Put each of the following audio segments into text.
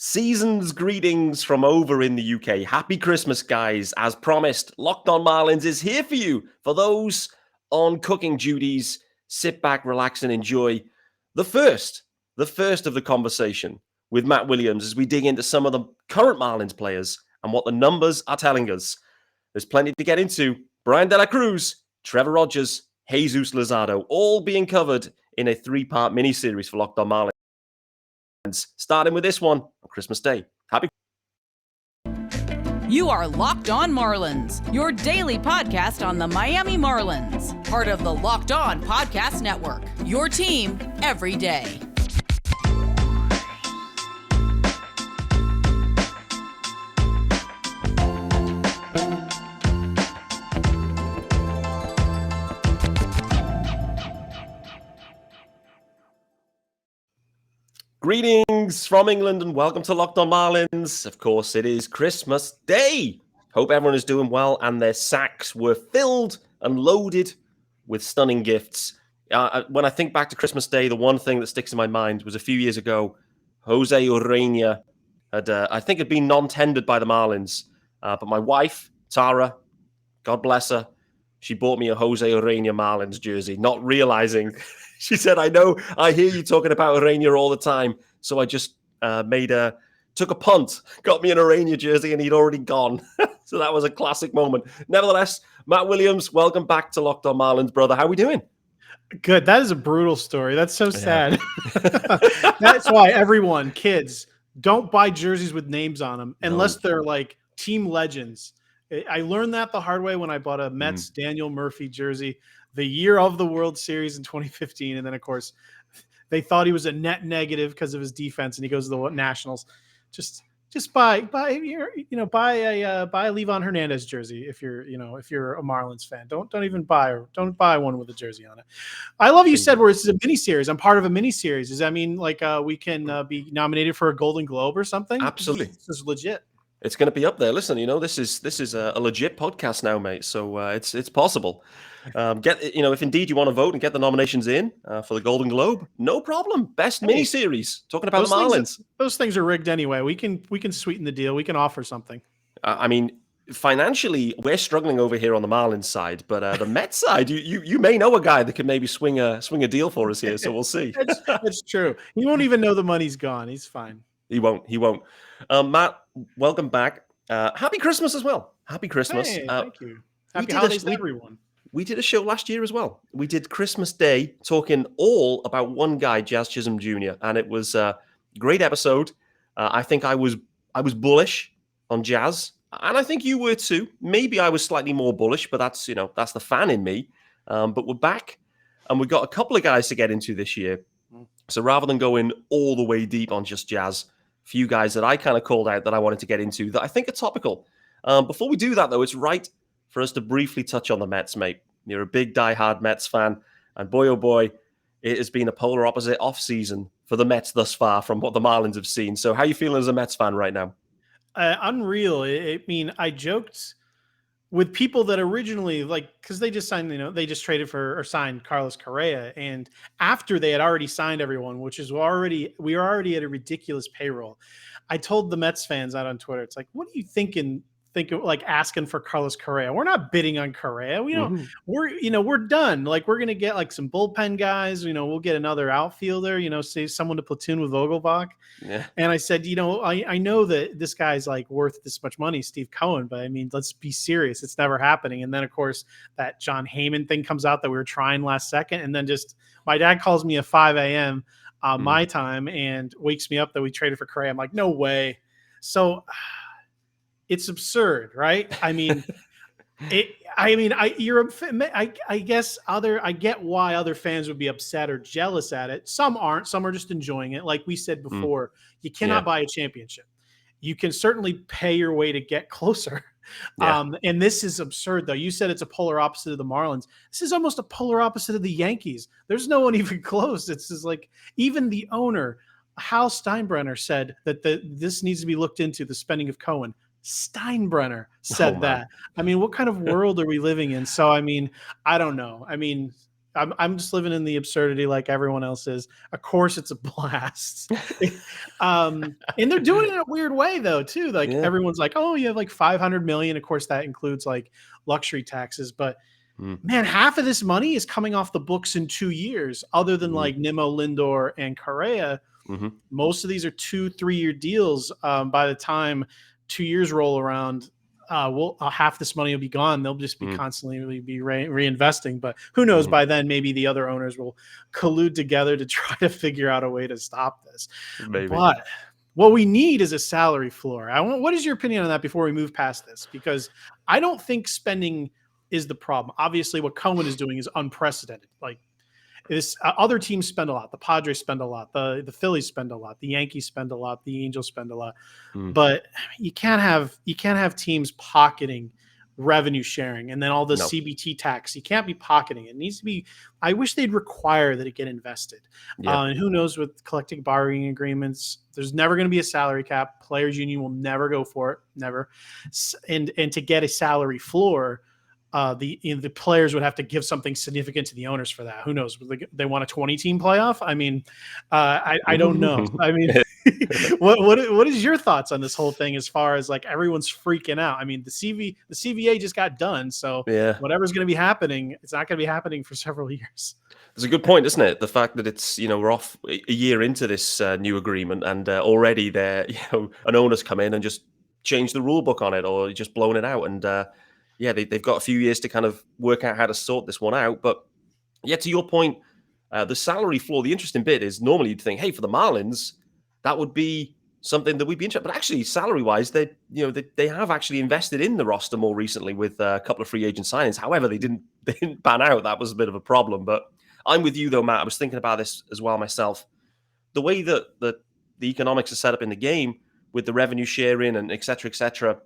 Season's greetings from over in the UK. Happy Christmas, guys. As promised, Locked On Marlins is here for you. For those on cooking duties, sit back, relax, and enjoy the first of the conversation with Matt Williams as we dig into some of the current Marlins players and what the numbers are telling us. There's plenty to get into. Bryan De La Cruz, Trevor Rogers, Jesus Luzardo, all being covered in a 3-part mini-series for Locked On Marlins. Starting with this one on Christmas Day. Happy. You are Locked On Marlins, your daily podcast on the Miami Marlins. Part of the Locked On Podcast Network, your team every day. Greetings from England and welcome to Locked On Marlins. Of course, it is Christmas Day. Hope everyone is doing well and their sacks were filled and loaded with stunning gifts. When I think back to Christmas Day, the one thing that sticks in my mind was a few years ago, Jose Urena had been non-tendered by the Marlins. But my wife, Tara, God bless her, she bought me a Jose Urena Marlins jersey, not realizing. She said, I hear you talking about Urena all the time. So I just took a punt, got me an Urena jersey, and he'd already gone. So that was a classic moment. Nevertheless, Matt Williams, welcome back to Locked On Marlins, brother. How are we doing? Good. That is a brutal story. That's so sad. That's why everyone, kids, don't buy jerseys with names on them unless they're like team legends. I learned that the hard way when I bought a Mets Daniel Murphy jersey the year of the World Series in 2015. And then, of course, they thought he was a net negative because of his defense, and he goes to the Nationals. Just buy a Levon Hernandez jersey if you're a Marlins fan. Don't buy one with a jersey on it. I love you said where this is a mini series. I'm part of a mini series. Does that mean like we can be nominated for a Golden Globe or something? Absolutely, this is legit. It's going to be up there. Listen, this is a legit podcast now, mate. So it's possible. If indeed you want to vote and get the nominations in for the Golden Globe, no problem. Best miniseries. Talking about the Marlins. Those things are rigged anyway. We can sweeten the deal. We can offer something. Financially, we're struggling over here on the Marlins side, but the Mets side, you may know a guy that could maybe swing a deal for us here. So we'll see. That's true. He won't even know the money's gone. He's fine. He won't. Matt, welcome back. Happy Christmas as well. Happy Christmas. Hey, thank you. Happy holidays to everyone. We did a show last year as well. We did Christmas Day talking all about one guy, Jazz Chisholm Jr., and it was a great episode. I think I was bullish on Jazz, and I think you were too. Maybe I was slightly more bullish, but that's the fan in me. But we're back, and we've got a couple of guys to get into this year. So rather than going all the way deep on just Jazz, few guys that I kind of called out that I wanted to get into that I think are topical. Before we do that, though, it's right for us to briefly touch on the Mets, mate. You're a big diehard Mets fan, and boy, oh boy, it has been a polar opposite offseason for the Mets thus far from what the Marlins have seen. So how are you feeling as a Mets fan right now? Unreal. I joked with people that originally, because they just signed, they just traded for or signed Carlos Correa. And after they had already signed everyone, we were already at a ridiculous payroll. I told the Mets fans out on Twitter, it's like, what are you thinking like asking for Carlos Correa? We're not bidding on Correa. We're done. Like, we're going to get like some bullpen guys, we'll get another outfielder, say someone to platoon with Vogelbach. Yeah. And I said, I know that this guy's like worth this much money, Steve Cohen, but let's be serious. It's never happening. And then of course that John Heyman thing comes out that we were trying last second. And then just my dad calls me at 5 a.m. My time and wakes me up that we traded for Correa. I'm like, no way. So it's absurd, right? I get why other fans would be upset or jealous at it. Some aren't. Some are just enjoying it. Like we said before, you cannot buy a championship. You can certainly pay your way to get closer. Yeah. And this is absurd, though. You said it's a polar opposite of the Marlins. This is almost a polar opposite of the Yankees. There's no one even close. It's just like even the owner, Hal Steinbrenner, said that this needs to be looked into, the spending of Cohen. Steinbrenner said that. What kind of world are we living in? So, I don't know. I'm just living in the absurdity like everyone else is. Of course, it's a blast. And they're doing it in a weird way though, too. Like everyone's like, oh, you have like 500 million. Of course, that includes like luxury taxes, but man, half of this money is coming off the books in 2 years, other than like Nimmo, Lindor, and Correa. Most of these are 2-3 year deals. By the time 2 years roll around, half this money will be gone. They'll just be constantly be reinvesting. But who knows? By then, maybe the other owners will collude together to try to figure out a way to stop this. Maybe. But what we need is a salary floor. What is your opinion on that before we move past this? Because I don't think spending is the problem. Obviously, what Cohen is doing is unprecedented. Like, other teams spend a lot. The Padres spend a lot. The Phillies spend a lot. The Yankees spend a lot. The Angels spend a lot. But you can't have teams pocketing revenue sharing and then all the CBT tax. You can't be pocketing it. It needs to be. I wish they'd require that it get invested. And who knows with collective bargaining agreements, there's never going to be a salary cap. Players union will never go for it. Never. And to get a salary floor, the players would have to give something significant to the owners for that. Who knows? They want a 20-team playoff. I mean, I don't know. I mean, what is your thoughts on this whole thing as far as like everyone's freaking out? I mean, the CVA just got done, so whatever's going to be happening, it's not going to be happening for several years. It's a good point, isn't it? The fact that it's, we're off a year into this new agreement, and already there, an owner's come in and just changed the rule book on it, or just blown it out, and they've got a few years to kind of work out how to sort this one out. But to your point, the salary floor, the interesting bit is normally you'd think, hey, for the Marlins, that would be something that we'd be interested. But actually, salary-wise, they have actually invested in the roster more recently with a couple of free agent signings. However, they didn't pan out. That was a bit of a problem. But I'm with you though, Matt. I was thinking about this as well myself. The way that the economics are set up in the game with the revenue sharing and et cetera,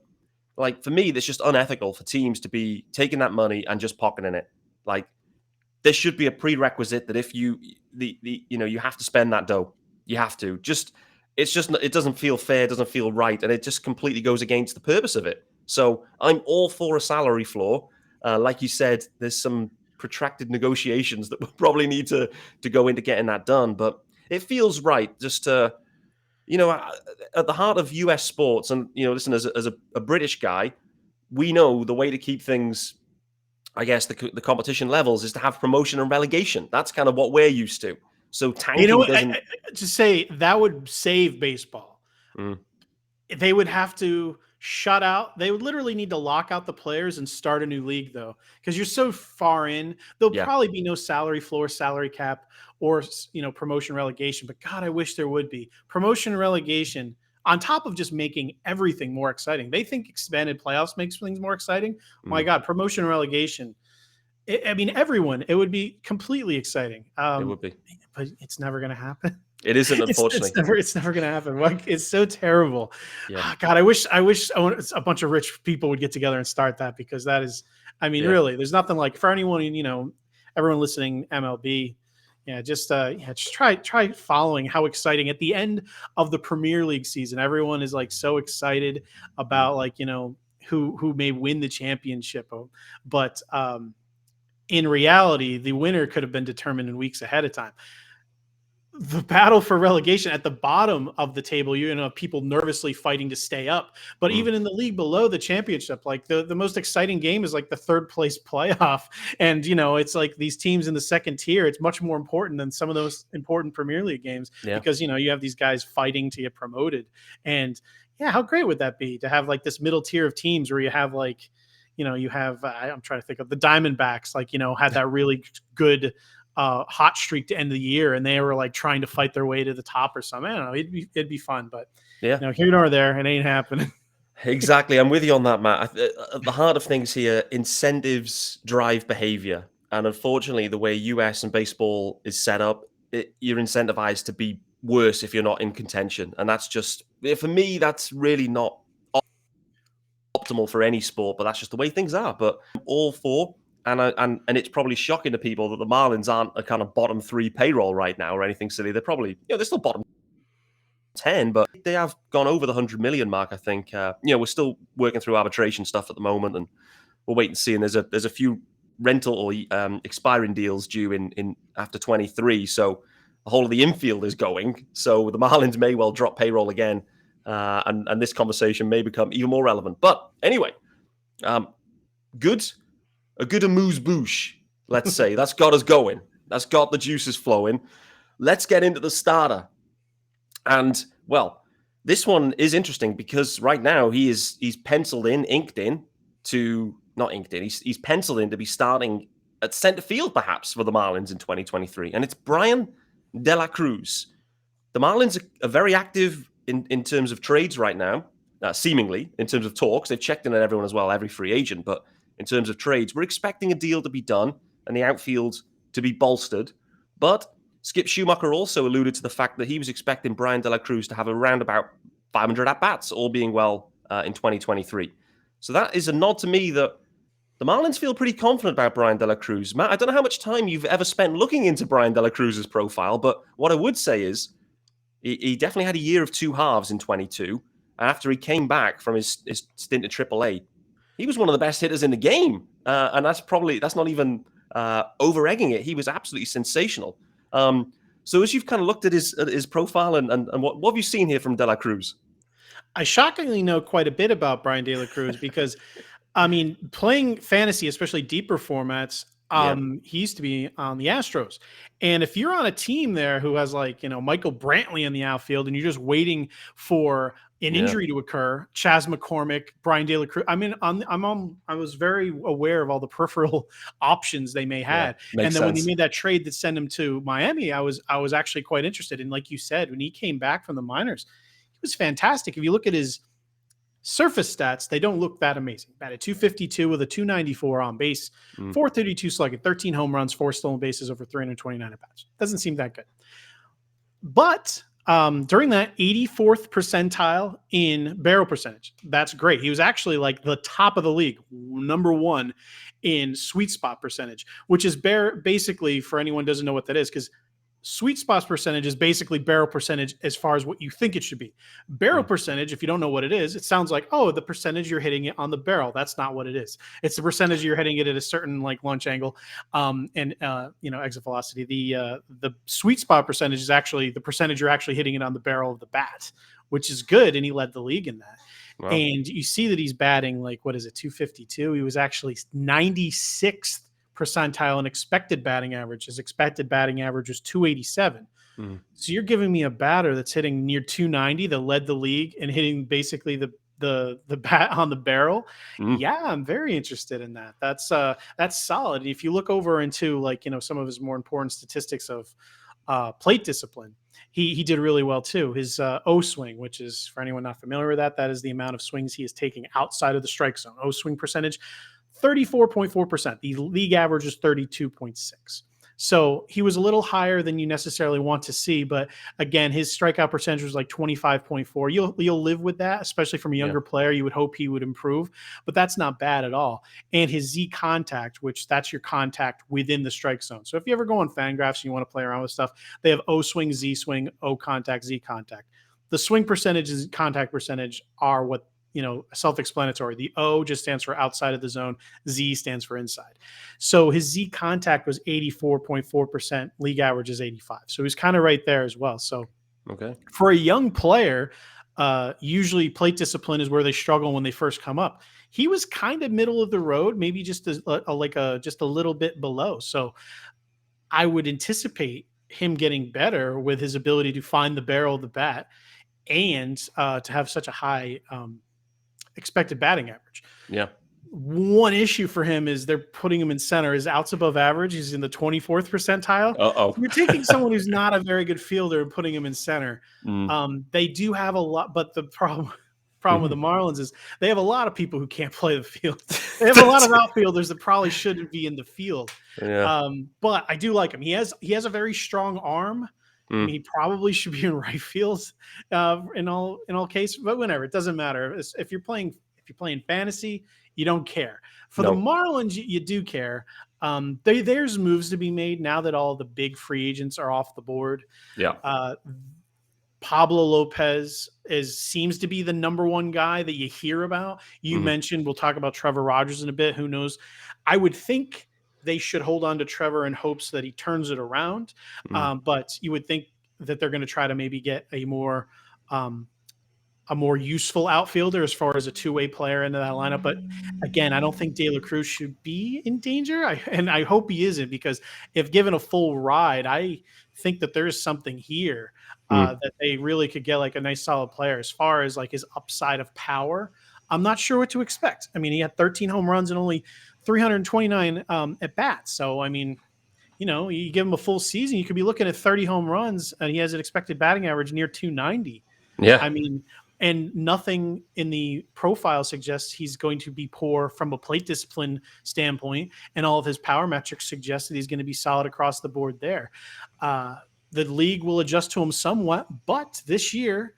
like, for me, that's just unethical for teams to be taking that money and just pocketing it. Like, there should be a prerequisite that if you have to spend that dough. You have to. It doesn't feel fair, it doesn't feel right, and it just completely goes against the purpose of it. So I'm all for a salary floor. Like you said, there's some protracted negotiations that we'll probably need to go into getting that done, but it feels right just to... at the heart of US sports, and, listen, as a British guy, we know the way to keep things, I guess, the competition levels is to have promotion and relegation. That's kind of what we're used to. So tanking doesn't... to say that would save baseball. They would have to shut out. They would literally need to lock out the players and start a new league, though, because you're so far in. There'll probably be no salary floor, salary cap, or promotion relegation. But God, I wish there would be promotion relegation on top of just making everything more exciting. They think expanded playoffs makes things more exciting. My God, promotion relegation. Everyone. It would be completely exciting. It would be, but it's never going to happen. It isn't, unfortunately. It's never going to happen. It's so terrible. God, I wish a bunch of rich people would get together and start that, because that is, really, there's nothing like, for anyone, everyone listening MLB, just try following how exciting at the end of the Premier League season, everyone is like so excited about who may win the championship, but in reality, the winner could have been determined in weeks ahead of time. The battle for relegation at the bottom of the table, people nervously fighting to stay up. But even in the league below the championship, like the most exciting game is like the third place playoff. And, it's like these teams in the second tier, it's much more important than some of those important Premier League games because, you have these guys fighting to get promoted. And how great would that be to have like this middle tier of teams where you have like, you have, I'm trying to think of the Diamondbacks, like, had that really good hot streak to end the year, and they were like trying to fight their way to the top or something. I don't know. It'd be fun, but here nor there, it ain't happening. Exactly. I'm with you on that, Matt. At the heart of things here, incentives drive behavior. And unfortunately, the way US and baseball is set up, you're incentivized to be worse if you're not in contention. And that's just, for me, that's really not optimal for any sport, but that's just the way things are. But I'm all for, and it's probably shocking to people that the Marlins aren't a kind of bottom 3 payroll right now or anything silly. They're probably, they're still bottom 10, but they have gone over the 100 million mark, I think. We're still working through arbitration stuff at the moment, and we'll wait and see. And there's a few rental or expiring deals due in after 23. So the whole of the infield is going. So the Marlins may well drop payroll again, and this conversation may become even more relevant. But anyway, a good amuse-bouche, let's say. That's got us going. That's got the juices flowing. Let's get into the starter. And, well, this one is interesting because right now he's penciled in, he's penciled in to be starting at center field perhaps for the Marlins in 2023. And it's Bryan De La Cruz. The Marlins are very active in terms of trades right now, seemingly, in terms of talks. They've checked in on everyone as well, every free agent. But in terms of trades, we're expecting a deal to be done and the outfield to be bolstered. But Skip Schumacher also alluded to the fact that he was expecting Bryan De La Cruz to have around about 500 at-bats, all being well, in 2023. So that is a nod to me that the Marlins feel pretty confident about Bryan De La Cruz. Matt, I don't know how much time you've ever spent looking into Bryan De La Cruz's profile, but what I would say is he definitely had a year of two halves in 22. After he came back from his stint at AAA, he was one of the best hitters in the game. And that's not even over-egging it. He was absolutely sensational. So as you've kind of looked at his profile and what have you seen here from De La Cruz? I shockingly know quite a bit about Bryan De La Cruz because, I mean, playing fantasy, especially deeper formats, he used to be on the Astros. And if you're on a team there who has Michael Brantley in the outfield and you're just waiting for an injury to occur, Chas McCormick, Bryan De La Cruz. I mean, I was very aware of all the peripheral options they may have. And then when they made that trade that sent him to Miami, I was actually quite interested. And like you said, when he came back from the minors, he was fantastic. If you look at his surface stats, they don't look that amazing. Batted .252 with a .294 on base, .432 slugging, 13 home runs, 4 stolen bases over 329 at-bats. Doesn't seem that good. But during that 84th percentile in barrel percentage, that's great. He was actually like the top of the league, number 1 in sweet spot percentage, which is basically, for anyone who doesn't know what that is, because sweet spot percentage is basically barrel percentage as far as what you think it should be. Barrel percentage, if you don't know what it is, it sounds like, the percentage you're hitting it on the barrel. That's not what it is. It's the percentage you're hitting it at a certain launch angle and exit velocity. The sweet spot percentage is actually the percentage you're actually hitting it on the barrel of the bat, which is good. And he led the league in that. Wow. And you see that he's batting .252. He was actually 96th percentile in expected batting average. His expected batting average was .287. So you're giving me a batter that's hitting near .290 that led the league and hitting basically the bat on the barrel. Yeah, I'm very interested in that. That's solid. And if you look over into some of his more important statistics of plate discipline, he did really well too. His O swing, which is, for anyone not familiar with that is the amount of swings he is taking outside of the strike zone. O swing percentage, 34.4%. The league average is 32.6. So he was a little higher than you necessarily want to see. But again, his strikeout percentage was 25.4. You'll live with that, especially from a younger player. You would hope he would improve, but that's not bad at all. And his Z contact, which that's your contact within the strike zone. So if you ever go on Fangraphs and you want to play around with stuff, they have O swing, Z swing, O contact, Z contact. The swing percentage and contact percentage are what, self-explanatory. The O just stands for outside of the zone. Z stands for inside. So his Z contact was 84.4%. League average is 85. So he's kind of right there as well. So for a young player, usually plate discipline is where they struggle when they first come up. He was kind of middle of the road, maybe just just a little bit below. So I would anticipate him getting better with his ability to find the barrel of the bat and to have such a high expected batting average. Yeah. One issue for him is they're putting him in center. His outs above average, he's in the 24th percentile. You're taking someone who's not a very good fielder and putting him in center. They do have a lot, but the problem with the Marlins is they have a lot of people who can't play the field. They have a lot of outfielders that probably shouldn't be in the field. But I do like him. He has a very strong arm. I mean, he probably should be in right field in all cases, but whatever, it doesn't matter. If you're playing fantasy, you don't care. For the Marlins, you do care. There's moves to be made now that all the big free agents are off the board. Pablo Lopez seems to be the number one guy that you hear about. You mentioned, we'll talk about Trevor Rogers in a bit. Who knows? I would think they should hold on to Trevor in hopes that he turns it around. But you would think that they're going to try to maybe get a more useful outfielder as far as a two-way player into that lineup. But again, I don't think De La Cruz should be in danger. And I hope he isn't, because if given a full ride, I think that there's something here that they really could get like a nice solid player. As far as like his upside of power, I'm not sure what to expect. I mean, he had 13 home runs and only 329 at bats. So, I mean, you give him a full season, you could be looking at 30 home runs, and he has an expected batting average near 290. Yeah. I mean, and nothing in the profile suggests he's going to be poor from a plate discipline standpoint, and all of his power metrics suggest that he's going to be solid across the board there. The league will adjust to him somewhat, but this year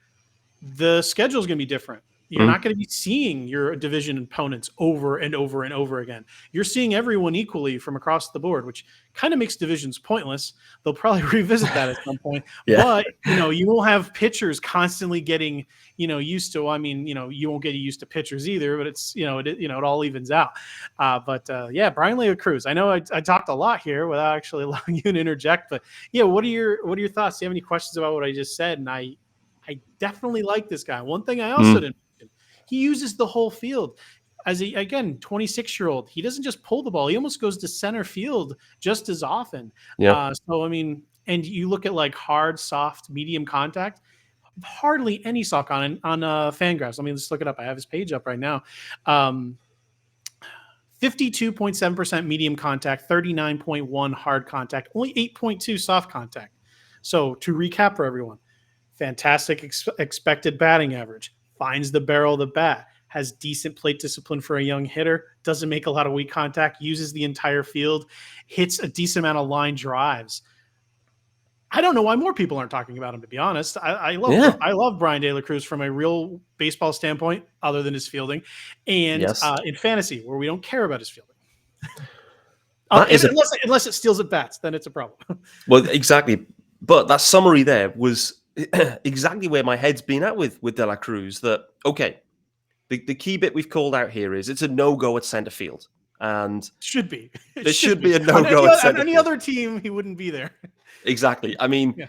the schedule is going to be different. You're not going to be seeing your division opponents over and over and over again. You're seeing everyone equally from across the board, which kind of makes divisions pointless. They'll probably revisit that at some point. But, you won't have pitchers constantly getting, used to, I mean, you won't get used to pitchers either, but it's, it all evens out. But Bryan De La Cruz, I know I talked a lot here without actually allowing you to interject, but what are your thoughts? Do you have any questions about what I just said? And I definitely like this guy. One thing I also didn't, he uses the whole field. As 26-year-old, he doesn't just pull the ball. He almost goes to center field just as often. So, I mean, and you look at like hard, soft, medium contact, hardly any sock on Fangraphs. Let me just look it up. I have his page up right now. 52.7% medium contact, 39.1 hard contact, only 8.2 soft contact. So to recap for everyone, fantastic expected batting average. Finds the barrel of the bat, has decent plate discipline for a young hitter, doesn't make a lot of weak contact, uses the entire field, hits a decent amount of line drives. I don't know why more people aren't talking about him, to be honest. I love Bryan De La Cruz from a real baseball standpoint, other than his fielding, and in fantasy, where we don't care about his fielding. Unless it steals at bats, then it's a problem. Well, exactly. But that summary there was exactly where my head's been at with De La Cruz. That, okay, the key bit we've called out here is it's a no-go at center field. And should be. There should be a no-go at center field. On any other team, he wouldn't be there. Exactly. I mean,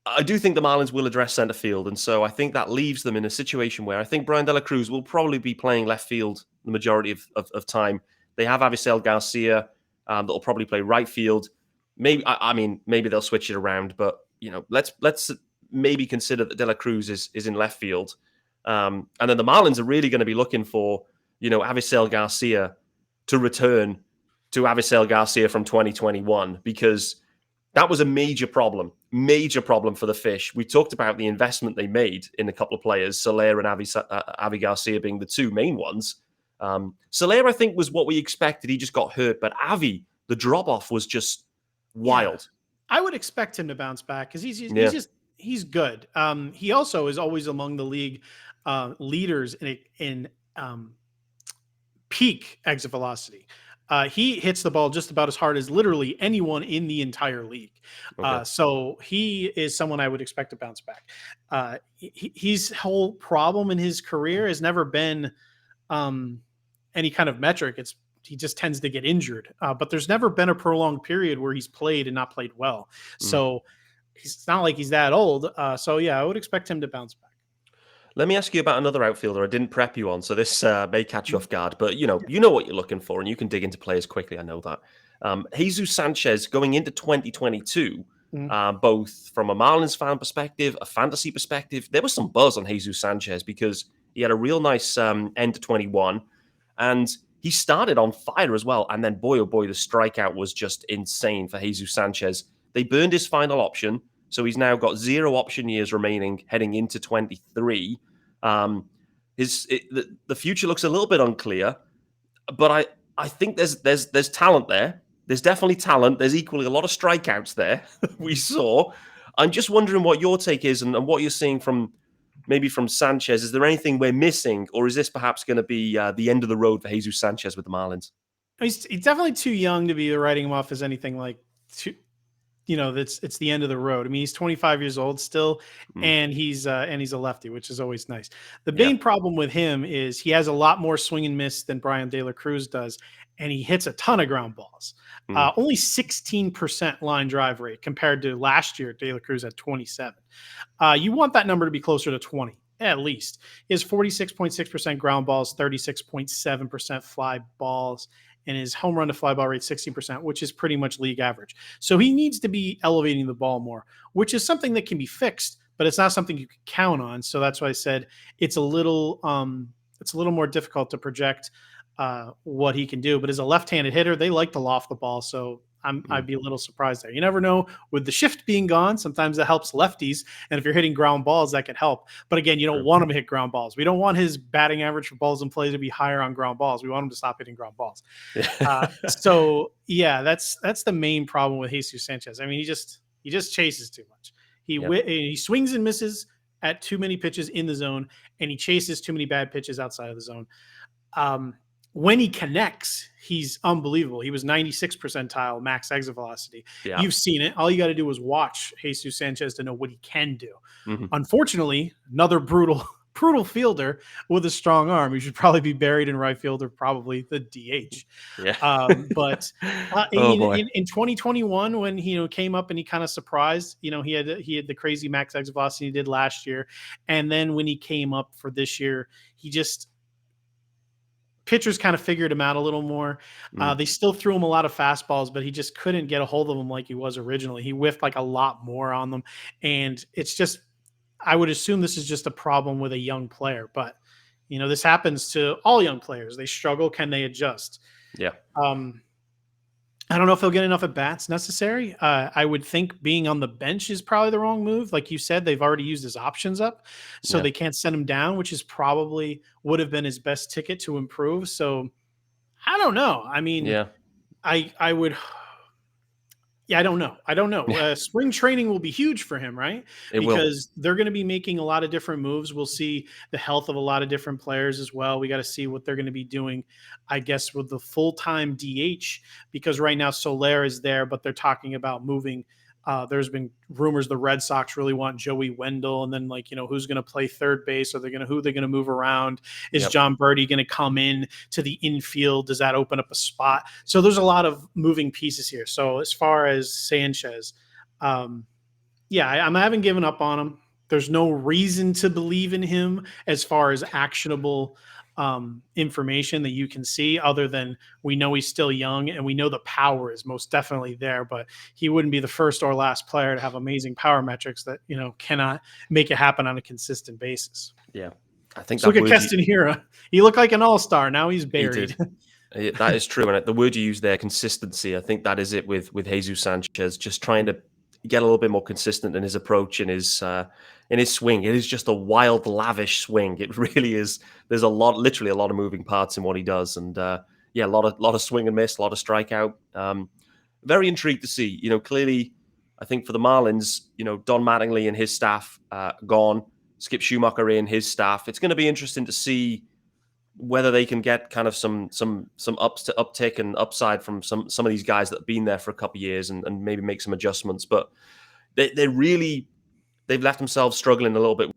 I do think the Marlins will address center field, and so I think that leaves them in a situation where I think Bryan De La Cruz will probably be playing left field the majority of time. They have Avisail Garcia that'll probably play right field. Maybe maybe they'll switch it around, but let's maybe consider that De La Cruz is in left field. And then the Marlins are really going to be looking for, Avisail Garcia to return to Avisail Garcia from 2021, because that was a major problem for the Fish. We talked about the investment they made in a couple of players, Soler and Avi Garcia being the two main ones. Soler, I think, was what we expected. He just got hurt. But Avi, the drop-off was just wild. I would expect him to bounce back because he's good. He also is always among the league leaders in peak exit velocity. He hits the ball just about as hard as literally anyone in the entire league. Okay. So he is someone I would expect to bounce back. His whole problem in his career has never been any kind of metric. He just tends to get injured. But there's never been a prolonged period where he's played and not played well. So it's not like he's that old. I would expect him to bounce back. Let me ask you about another outfielder I didn't prep you on, so this may catch you off guard. But you know what you're looking for, and you can dig into players quickly. I know that. Jesus Sanchez going into 2022, both from a Marlins fan perspective, a fantasy perspective, there was some buzz on Jesus Sanchez because he had a real nice end to 21, and he started on fire as well. And then, boy, oh boy, the strikeout was just insane for Jesus Sanchez. They burned his final option, so he's now got 0 option years remaining heading into 23. The future looks a little bit unclear, but I think there's talent there. There's definitely talent. There's equally a lot of strikeouts there we saw. I'm just wondering what your take is and what you're seeing from Sanchez. Is there anything we're missing, or is this perhaps going to be the end of the road for Jesus Sanchez with the Marlins? He's definitely too young to be writing him off as anything like it's the end of the road. I mean, he's 25 years old still, and he's a lefty, which is always nice. The main problem with him is he has a lot more swing and miss than Bryan De La Cruz does, and he hits a ton of ground balls. Only 16% line drive rate compared to last year. De La Cruz at 27. You want that number to be closer to 20 at least. He has 46.6% ground balls, 36.7% fly balls, and his home run to fly ball rate 16%, which is pretty much league average. So he needs to be elevating the ball more, which is something that can be fixed, but it's not something you can count on. So that's why I said it's a little more difficult to project what he can do. But as a left-handed hitter, they like to loft the ball, so I'd be a little surprised there. You never know. With the shift being gone, sometimes that helps lefties, and if you're hitting ground balls, that can help. But again, you don't want him to hit ground balls. We don't want his batting average for balls in play to be higher on ground balls. We want him to stop hitting ground balls. So yeah, that's the main problem with Jesus Sanchez. I mean, he just chases too much. He swings and misses at too many pitches in the zone, and he chases too many bad pitches outside of the zone. When he connects, he's unbelievable. He was 96th percentile max exit velocity. Yeah. You've seen it. All you got to do is watch Jesus Sanchez to know what he can do. Unfortunately, another brutal fielder with a strong arm. He should probably be buried in right field or probably the DH. But in 2021, when he came up and he kind of surprised, he had the crazy max exit velocity he did last year, and then when he came up for this year, pitchers kind of figured him out a little more. They still threw him a lot of fastballs, but he just couldn't get a hold of them like he was originally. He whiffed like a lot more on them. And it's just, I would assume this is just a problem with a young player, but this happens to all young players. They struggle. Can they adjust? Yeah. I don't know if he'll get enough at bats necessary. I would think being on the bench is probably the wrong move. Like you said, they've already used his options up, so they can't send him down, which is probably would have been his best ticket to improve. So I don't know. I mean, I would. Yeah, I don't know. Spring training will be huge for him, right? Because they're going to be making a lot of different moves. We'll see the health of a lot of different players as well. We got to see what they're going to be doing, I guess, with the full-time DH, because right now Soler is there, but they're talking about moving. There's been rumors the Red Sox really want Joey Wendell, and then who's going to play third base? Who they're going to move around? Is John Birdie going to come in to the infield? Does that open up a spot? So there's a lot of moving pieces here. So as far as Sanchez, I haven't given up on him. There's no reason to believe in him as far as actionable information that you can see, other than we know he's still young and we know the power is most definitely there, but he wouldn't be the first or last player to have amazing power metrics that cannot make it happen on a consistent basis. I think so. Look at Keston Hiura. He looked like an all-star. Now he's buried. That is true, and the word you use there, consistency, I think that is it with Jesus Sanchez, just trying to get a little bit more consistent in his approach, in his swing. It is just a wild, lavish swing. It really is. There's literally a lot of moving parts in what he does, and a lot of swing and miss, a lot of strikeout. Very intrigued to see. Clearly, I think for the Marlins, Don Mattingly and his staff gone, Skip Schumacher in, his staff. It's going to be interesting to see whether they can get kind of some uptick and upside from some of these guys that have been there for a couple of years and maybe make some adjustments. But they've left themselves struggling a little bit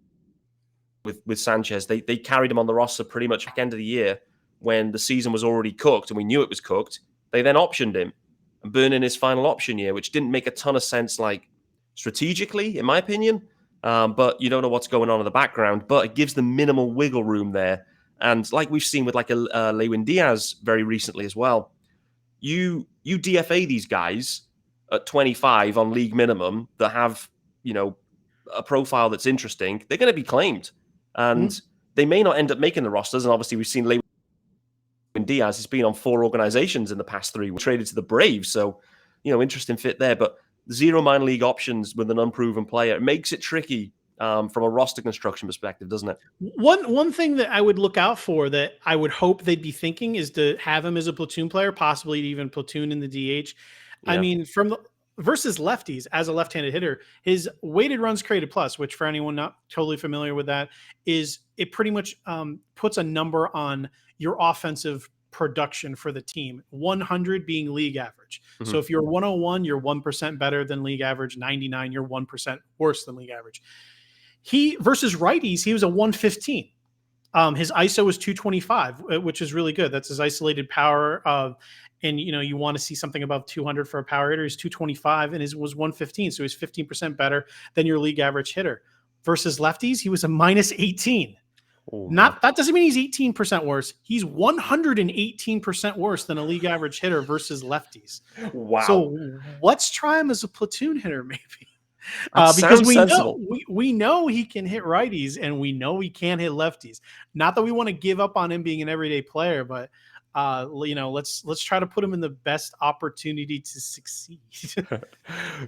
with Sanchez. They carried him on the roster pretty much back end of the year when the season was already cooked and we knew it was cooked. They then optioned him and burned in his final option year, which didn't make a ton of sense, like strategically, in my opinion. But you don't know what's going on in the background. But it gives them minimal wiggle room there. And like we've seen with like a Lewin Diaz very recently as well, you DFA these guys at 25 on league minimum that have a profile that's interesting. They're going to be claimed, and they may not end up making the rosters. And obviously, we've seen Lewin Diaz has been on 4 organizations in the past 3. Traded to the Braves, so interesting fit there. But 0 minor league options with an unproven player, it makes it tricky. From a roster construction perspective, doesn't it? One thing that I would look out for that I would hope they'd be thinking is to have him as a platoon player, possibly even platoon in the DH. Yeah. I mean, versus lefties as a left-handed hitter, his weighted runs created plus, which for anyone not totally familiar with that, is it pretty much puts a number on your offensive production for the team, 100 being league average. Mm-hmm. So if you're 101, you're 1% better than league average. 99, you're 1% worse than league average. He versus righties, he was a 115. His ISO was 225, which is really good. That's his isolated power of, and you want to see something above 200 for a power hitter. He's 225 and his was 115. So he's 15% better than your league average hitter. Versus lefties, he was a minus 18. That doesn't mean he's 18% worse. He's 118% worse than a league average hitter versus lefties. Wow. So let's try him as a platoon hitter, maybe. Because we know he can hit righties and we know he can't hit lefties. Not that we want to give up on him being an everyday player, but let's try to put him in the best opportunity to succeed.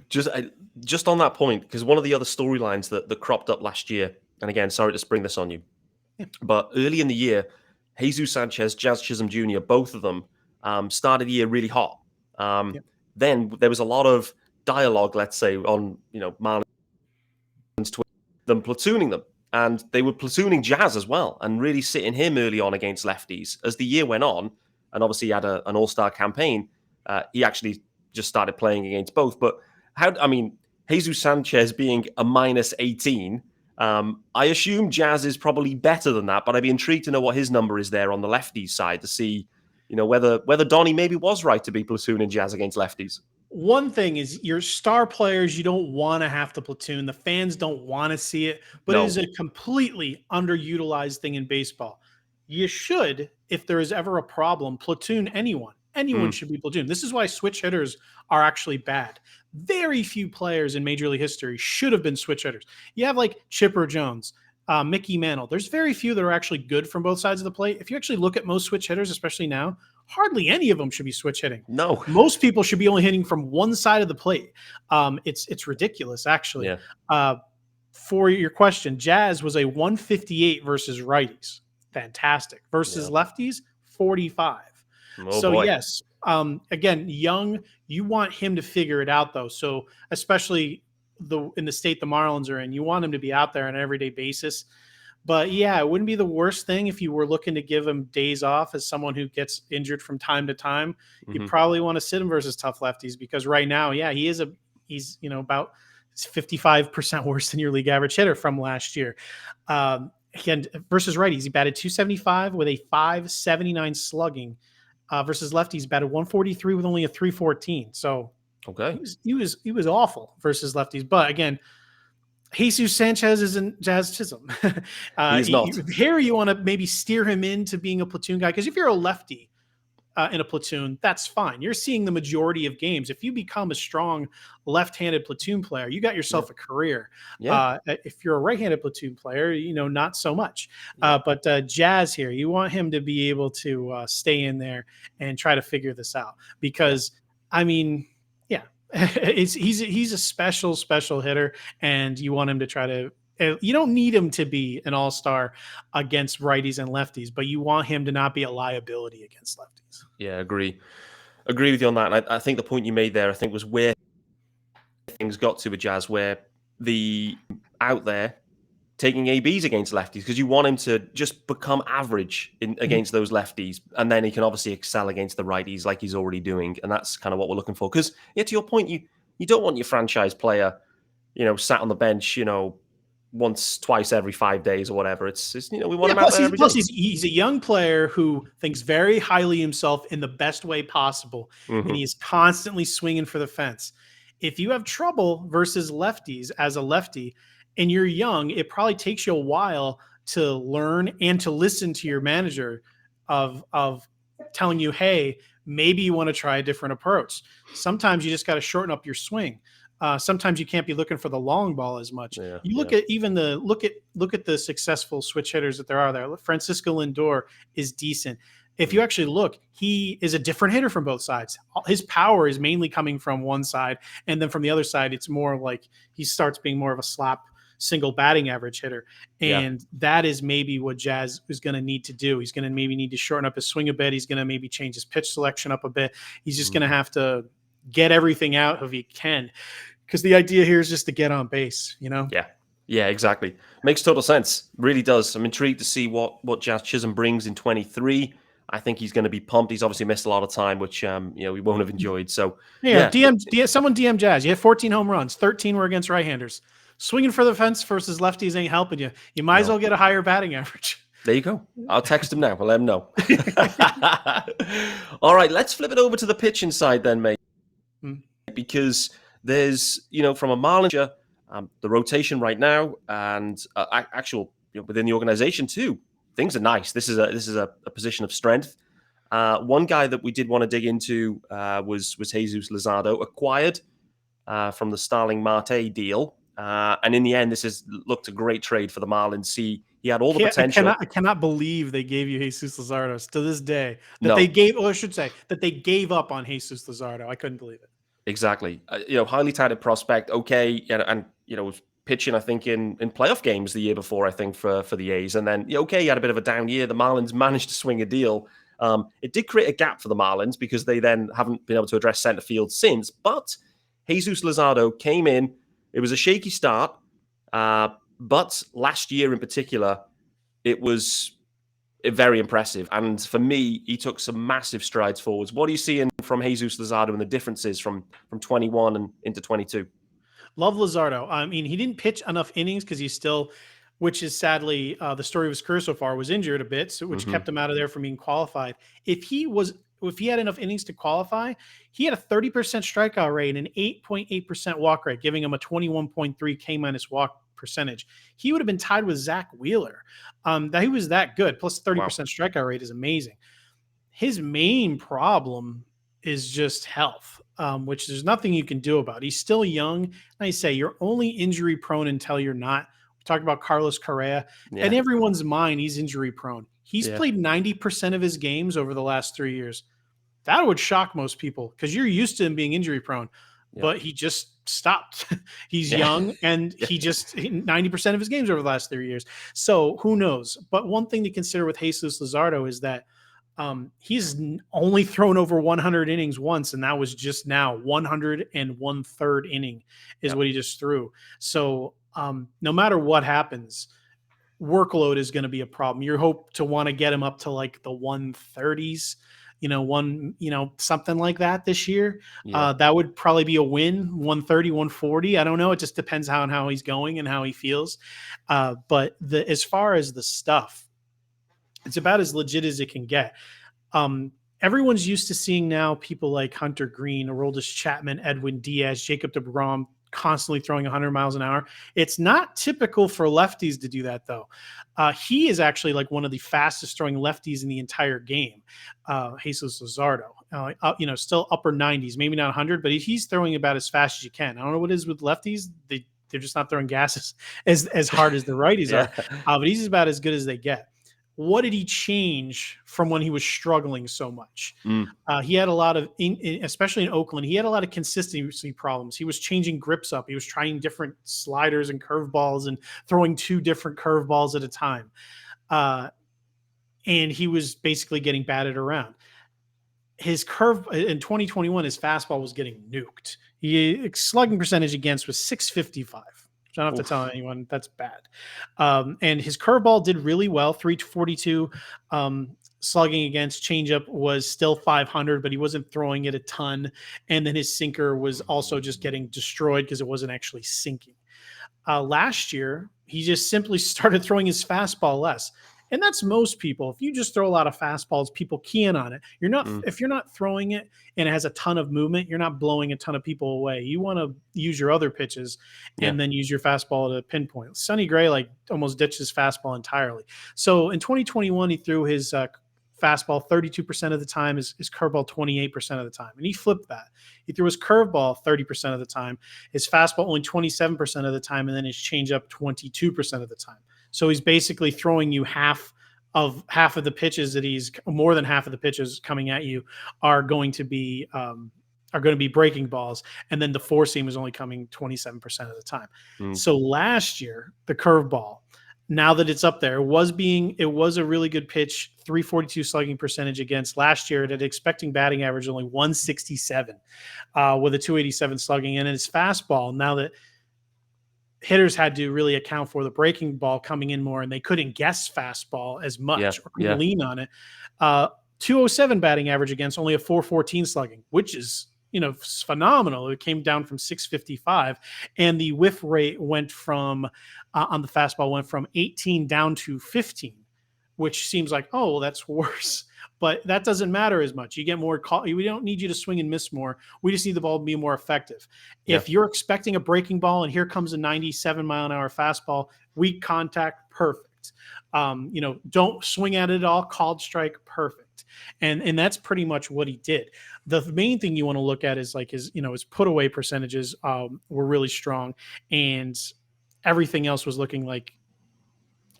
just on that point, because one of the other storylines that cropped up last year, and again, sorry to spring this on you, but early in the year, Jesus Sanchez, Jazz Chisholm Jr., both of them started the year really hot. Then there was a lot of dialogue, let's say, on Marlins Twitter, them platooning them, and they were platooning Jazz as well, and really sitting him early on against lefties. As the year went on, and obviously he had an all-star campaign, he actually just started playing against both. But Jesus Sanchez being a minus 18, I assume Jazz is probably better than that, but I'd be intrigued to know what his number is there on the lefties side to see, whether Donnie maybe was right to be platooning Jazz against lefties. One thing is your star players, you don't want to have to platoon. The fans don't want to see it, but it is a completely underutilized thing in baseball. You should, if there is ever a problem, platoon anyone. Anyone should be platooned. This is why switch hitters are actually bad. Very few players in Major League history should have been switch hitters. You have like Chipper Jones, Mickey Mantle. There's very few that are actually good from both sides of the plate. If you actually look at most switch hitters, especially now, hardly any of them should be switch hitting. No. Most people should be only hitting from one side of the plate. It's ridiculous, actually. Yeah. For your question, Jazz was a 158 versus righties. Fantastic. Versus lefties, 45. Boy. Yes. Again, young, you want him to figure it out, though. So especially in the state the Marlins are in, you want him to be out there on an everyday basis. But yeah, it wouldn't be the worst thing if you were looking to give him days off as someone who gets injured from time to time. You probably want to sit him versus tough lefties because right now, he's about 55% worse than your league average hitter from last year. Again, versus righties, he batted 275 with a 579 slugging. Versus lefties, batted 143 with only a 314. So okay, he was awful versus lefties. But again, Jesus Sanchez isn't Jazz Chisholm. He's not. Here you want to maybe steer him into being a platoon guy because if you're a lefty in a platoon, that's fine. You're seeing the majority of games. If you become a strong left-handed platoon player, you got yourself a career. Yeah. If you're a right-handed platoon player, not so much. But Jazz here, you want him to be able to stay in there and try to figure this out because, he's a special hitter, and you want him to try to. You don't need him to be an all-star against righties and lefties, but you want him to not be a liability against lefties. Yeah, agree with you on that. And I think the point you made there, was where things got to with Jazz, where the out there taking ABs against lefties because you want him to just become average against those lefties, and then he can obviously excel against the righties like he's already doing, and that's kind of what we're looking for. Because to your point, you don't want your franchise player, sat on the bench, once, twice every 5 days or whatever. It's we want him out there every day. He's a young player who thinks very highly of himself in the best way possible, and he's constantly swinging for the fence. If you have trouble versus lefties as a lefty and you're young, it probably takes you a while to learn and to listen to your manager of telling you, hey, maybe you want to try a different approach. Sometimes you just got to shorten up your swing. Sometimes you can't be looking for the long ball as much. You look at even look at the successful switch hitters that there are there. Francisco Lindor is decent. If you actually look, he is a different hitter from both sides. His power is mainly coming from one side, and then from the other side, it's more like he starts being more of a slap single batting average hitter. And that is maybe what Jazz is going to need to do. He's going to maybe need to shorten up his swing a bit. He's going to maybe change his pitch selection up a bit. He's just going to have to get everything out if he can. Because the idea here is just to get on base, Yeah, exactly. Makes total sense. Really does. I'm intrigued to see what Jazz Chisholm brings in 23. I think he's going to be pumped. He's obviously missed a lot of time, which we won't have enjoyed. So yeah, someone DM Jazz. You had 14 home runs, 13 were against right-handers. Swinging for the fence versus lefties ain't helping you. You might as well get a higher batting average. There you go. I'll text him now. I'll let him know. All right, let's flip it over to the pitching side then, mate. Because there's, from a Marlins, the rotation right now and actual within the organization too, things are nice. This is a position of strength. One guy that we did want to dig into was Jesus Luzardo, acquired from the Starling Marte deal. And in the end, this has looked a great trade for the Marlins. He had all the potential. I cannot believe they gave you Jesus Luzardo to this day. They gave up on Jesus Luzardo. I couldn't believe it. Exactly. Highly touted prospect. Okay. And was pitching, I think, in playoff games the year before, I think, for the A's. And then, he had a bit of a down year. The Marlins managed to swing a deal. It did create a gap for the Marlins because they then haven't been able to address center field since. But Jesus Luzardo came in. It was a shaky start. But last year in particular, it was very impressive. And for me, he took some massive strides forwards. What are you seeing from Jesus Luzardo and the differences from 21 and into 22? Love Luzardo. I mean, he didn't pitch enough innings because he's still, which is sadly the story of his career so far, was injured a bit, which kept him out of there from being qualified. If he had enough innings to qualify, he had a 30% strikeout rate and an 8.8% walk rate, giving him a 21.3 K- walk percentage. He would have been tied with Zach Wheeler. That he was that good. Plus 30% strikeout rate is amazing. His main problem is just health, which there's nothing you can do about. He's still young. And I say you're only injury prone until you're not. We talked about Carlos Correa. In everyone's mind, he's injury prone. He's played 90% of his games over the last 3 years. That would shock most people because you're used to him being injury prone, but he just stopped. He's young and he just 90% of his games over the last 3 years. So who knows? But one thing to consider with Jesus Luzardo is that he's only thrown over 100 innings once, and that was just now. 101/3 inning is what he just threw. So no matter what happens, workload is going to be a problem. You hope to want to get him up to like the 130s, something like that this year. That would probably be a win. 130, 140. I don't know. It just depends on how he's going and how he feels. But as far as the stuff, it's about as legit as it can get. Everyone's used to seeing now people like Hunter Green, Aroldis Chapman, Edwin Diaz, Jacob deGrom constantly throwing 100 miles an hour. It's not typical for lefties to do that, though. He is actually like one of the fastest throwing lefties in the entire game, Jesus Luzardo. Still upper 90s, maybe not 100, but he's throwing about as fast as you can. I don't know what it is with lefties. They're just not throwing gases as hard as the righties are, but he's about as good as they get. What did he change from when he was struggling so much? He had a lot of, especially in Oakland, he had a lot of consistency problems. He was changing grips up. He was trying different sliders and curveballs and throwing 2 different curveballs at a time. And he was basically getting batted around. His curve in 2021, his fastball was getting nuked. Slugging percentage against was .655. I don't have to tell anyone that's bad. And his curveball did really well, 342. Slugging against, changeup was still 500, but he wasn't throwing it a ton. And then his sinker was also just getting destroyed because it wasn't actually sinking. Last year, he just simply started throwing his fastball less. And that's most people. If you just throw a lot of fastballs, people key in on it. You're not if you're not throwing it and it has a ton of movement, you're not blowing a ton of people away. You want to use your other pitches and then use your fastball to pinpoint. Sonny Gray almost ditched his fastball entirely. So in 2021, he threw his fastball 32% of the time, his curveball 28% of the time. And he flipped that. He threw his curveball 30% of the time, his fastball only 27% of the time, and then his changeup 22% of the time. So he's basically throwing you half of the pitches more than half of the pitches coming at you are going to be breaking balls. And then the four seam is only coming 27% of the time. So last year, the curveball, now that it's up there, it was a really good pitch, 342 slugging percentage against. Last year, it had expecting batting average only 167 with a 287 slugging. And his fastball, now that hitters had to really account for the breaking ball coming in more, and they couldn't guess fastball as much or lean on it. .207 batting average against, only a .414 slugging, which is, phenomenal. It came down from .655, and the whiff rate went from on the fastball went from 18 down to 15, which seems like, oh, well, that's worse. But that doesn't matter as much. You get more call. We don't need you to swing and miss more. We just need the ball to be more effective. Yeah. If you're expecting a breaking ball and here comes a 97-mile-an-hour fastball, weak contact, perfect. Don't swing at it at all. Called strike, perfect. And that's pretty much what he did. The main thing you want to look at is like his put away percentages were really strong, and everything else was looking like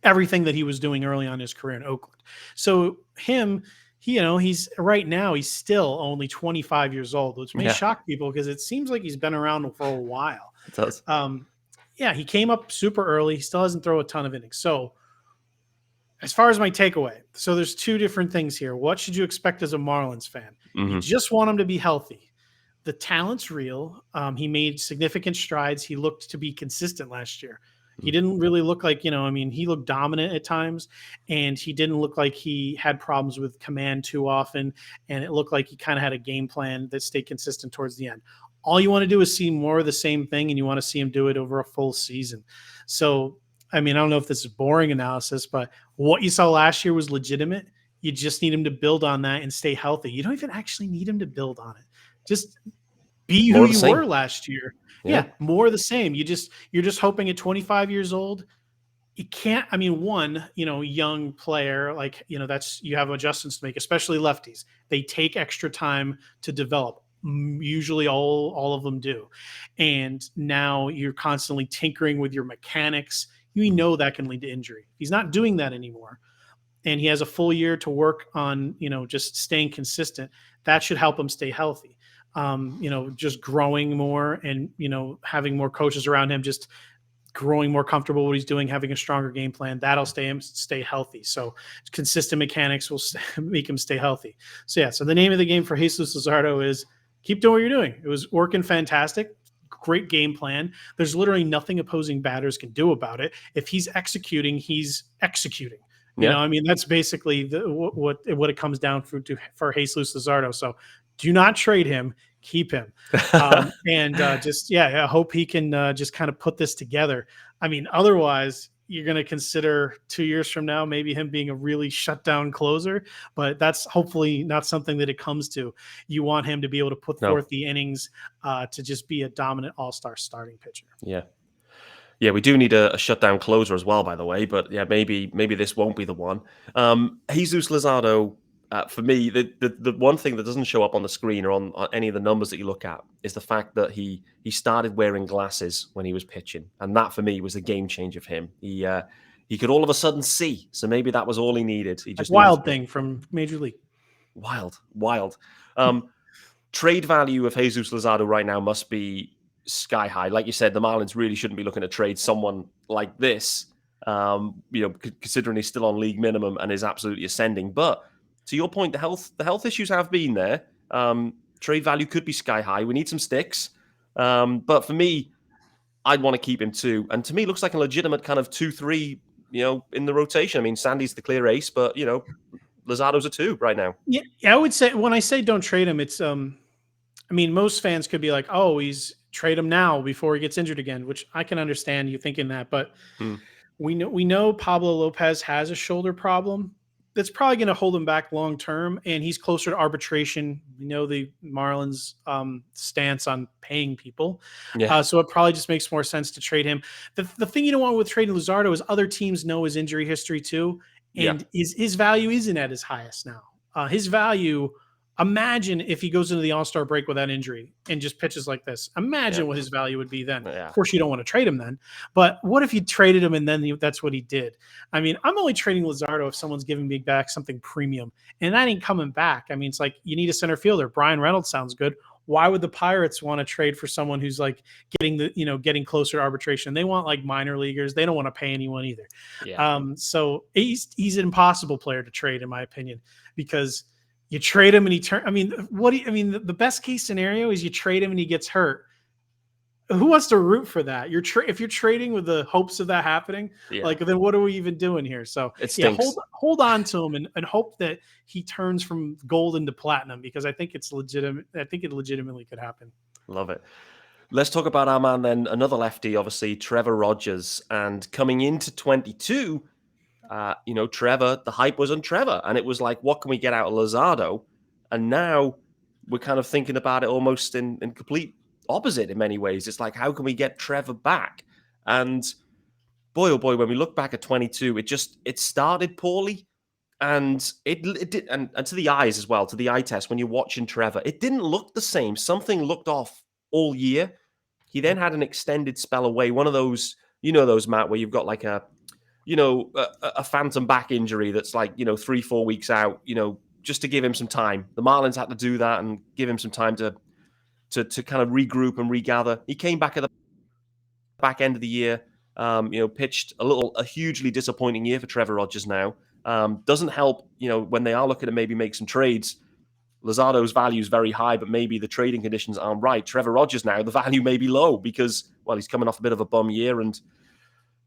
everything that he was doing early on in his career in Oakland. So he's right now, he's still only 25 years old, which may shock people because it seems like he's been around for a while. It does. He came up super early. He still doesn't throw a ton of innings. So as far as my takeaway, so there's two different things here. What should you expect as a Marlins fan? You just want him to be healthy. The talent's real. He made significant strides. He looked to be consistent last year. He didn't really look like, he looked dominant at times, and he didn't look like he had problems with command too often. And it looked like he kind of had a game plan that stayed consistent towards the end. All you want to do is see more of the same thing, and you want to see him do it over a full season. So, I don't know if this is boring analysis, but what you saw last year was legitimate. You just need him to build on that and stay healthy. You don't even actually need him to build on it. Just be who you were last year. Yeah, more of the same. You're just hoping at 25 years old, you can't. Young player, like, you have adjustments to make, especially lefties. They take extra time to develop. Usually all of them do. And now you're constantly tinkering with your mechanics. You know that can lead to injury. He's not doing that anymore. And he has a full year to work on, just staying consistent. That should help him stay healthy. Just growing more and, having more coaches around him, just growing more comfortable with what he's doing, having a stronger game plan, that'll stay healthy. So consistent mechanics will make him stay healthy. So the name of the game for Jesus Luzardo is keep doing what you're doing. It was working fantastic. Great game plan. There's literally nothing opposing batters can do about it. If he's executing, he's executing. That's basically what it comes down for Jesus Luzardo. So do not trade him, keep him. I hope he can just kind of put this together. Otherwise, you're going to consider 2 years from now, maybe him being a really shutdown closer, but that's hopefully not something that it comes to. You want him to be able to put forth the innings to just be a dominant all-star starting pitcher. Yeah, we do need a shutdown closer as well, by the way. But maybe this won't be the one. Jesus Luzardo, for me, the one thing that doesn't show up on the screen or on any of the numbers that you look at is the fact that he started wearing glasses when he was pitching, and that for me was a game changer for him. He could all of a sudden see, so maybe that was all he needed. He just wild thing from Major League. Wild. Trade value of Jesus Luzardo right now must be sky high. Like you said, the Marlins really shouldn't be looking to trade someone like this, considering he's still on league minimum and is absolutely ascending. But to your point, the health issues have been there. Trade value could be sky high. We need some sticks. But for me, I'd want to keep him too. And to me, it looks like a legitimate kind of 2-3, in the rotation. Sandy's the clear ace, but, Luzardo's a 2 right now. Yeah, I would say when I say don't trade him, it's most fans could be like, oh, he's trade him now before he gets injured again, which I can understand you thinking that, but we know Pablo Lopez has a shoulder problem that's probably going to hold him back long term, and he's closer to arbitration. We know the Marlins stance on paying people, so it probably just makes more sense to trade him. The thing you don't want with trading Luzardo is other teams know his injury history too, and his value isn't at his highest now. His value. Imagine if he goes into the All-Star break without injury and just pitches like this. Imagine what his value would be then. Of course, you don't want to trade him then. But what if you traded him and then that's what he did? I'm only trading Luzardo if someone's giving me back something premium. And that ain't coming back. It's like you need a center fielder. Brian Reynolds sounds good. Why would the Pirates want to trade for someone who's like getting closer to arbitration? They want like minor leaguers. They don't want to pay anyone either. So he's an impossible player to trade, in my opinion, because you trade him and he the best case scenario is you trade him and he gets hurt. who wants to root for that? If you're trading with the hopes of that happening, Yeah. then what are we even doing here? So It stinks. hold on to him and hope that he turns from gold into platinum, because I think it's legitimate. I think it legitimately could happen. Love it. Let's talk about our man then, another lefty, obviously, Trevor Rogers. And coming into 22, Trevor, the hype was on Trevor. And it was like, what can we get out of Luzardo? And now we're kind of thinking about it almost in complete opposite in many ways. It's like, how can we get Trevor back? And boy, oh boy, when we look back at 22, it started poorly. And it did, and to the eyes as well, to the eye test, when you're watching Trevor, it didn't look the same. Something looked off all year. He then had an extended spell away. One of those, those, Matt, where you've got like a phantom back injury that's like, 3-4 weeks out, just to give him some time. The Marlins had to do that and give him some time to kind of regroup and regather. He came back at the back end of the year, pitched a hugely disappointing year for Trevor Rogers now. Doesn't help, when they are looking to maybe make some trades. Luzardo's value is very high, but maybe the trading conditions aren't right. Trevor Rogers now, the value may be low because, well, he's coming off a bit of a bum year. And,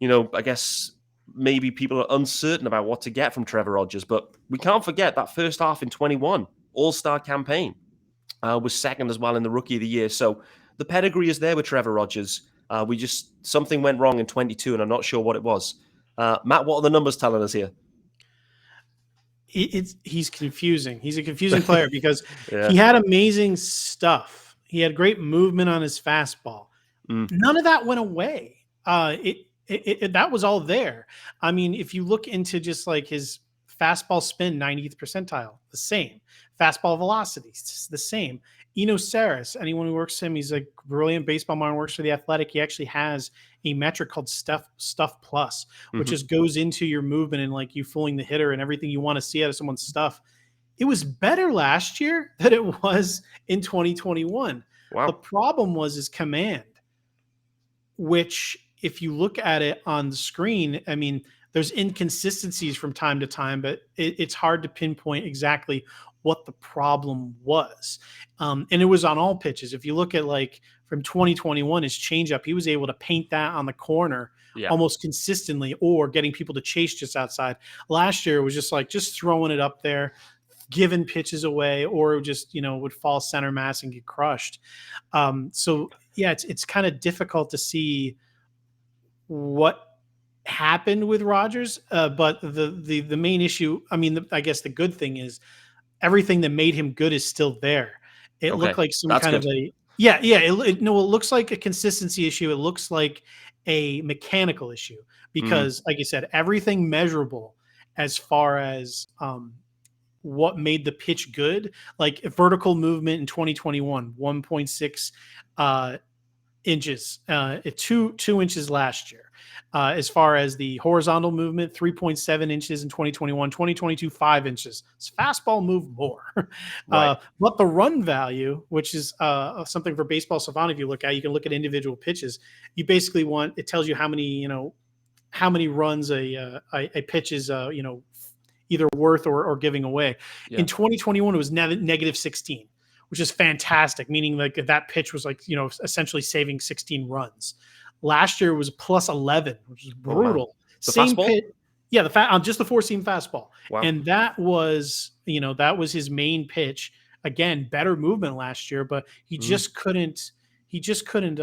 I guess maybe people are uncertain about what to get from Trevor Rogers. But we can't forget that first half in 21, all-star campaign, was second as well in the Rookie of the Year. So the pedigree is there with Trevor Rogers. Something went wrong in 22, and I'm not sure what it was. Matt, what are the numbers telling us here? He's confusing. He's a confusing player because he had amazing stuff. He had great movement on his fastball. None of that went away. That was all there. I mean, if you look into just like his fastball spin, 90th percentile, the same. Fastball velocity, the same. Eno Saris, anyone who works with him, he's a brilliant baseball mind, works for The Athletic. He actually has a metric called Stuff Plus, which just goes into your movement and like you fooling the hitter and everything you want to see out of someone's stuff. It was better last year than it was in 2021. Wow. The problem was his command, which if you look at it on the screen, I mean, there's inconsistencies from time to time, but it's hard to pinpoint exactly what the problem was. And it was on all pitches. If you look at like from 2021, his changeup, he was able to paint that on the corner almost consistently or getting people to chase just outside. Last year, it was just throwing it up there, giving pitches away, or just, would fall center mass and get crushed. It's kind of difficult to see what happened with Rogers. But the main issue, I guess the good thing is everything that made him good is still there. It looked like some kind of a it looks like a consistency issue. It looks like a mechanical issue because, like you said, everything measurable as far as what made the pitch good, like vertical movement in 2021, 1.6 inches, 2 inches last year. As far as the horizontal movement, 3.7 inches in 2021, 2022, 5 inches. It's fastball moved more. Right. But the run value, which is something for Baseball Savant, if you look at, you can look at individual pitches. You basically it tells you how many runs a pitch is, either worth or giving away. Yeah. In 2021, it was negative 16, which is fantastic, meaning like that pitch was like, essentially saving 16 runs. Last year was plus 11, which is brutal. Oh, wow. The same fastball? pitch, on just the four-seam fastball. Wow. And that was, that was his main pitch. Again, better movement last year, but he just couldn't. He just couldn't.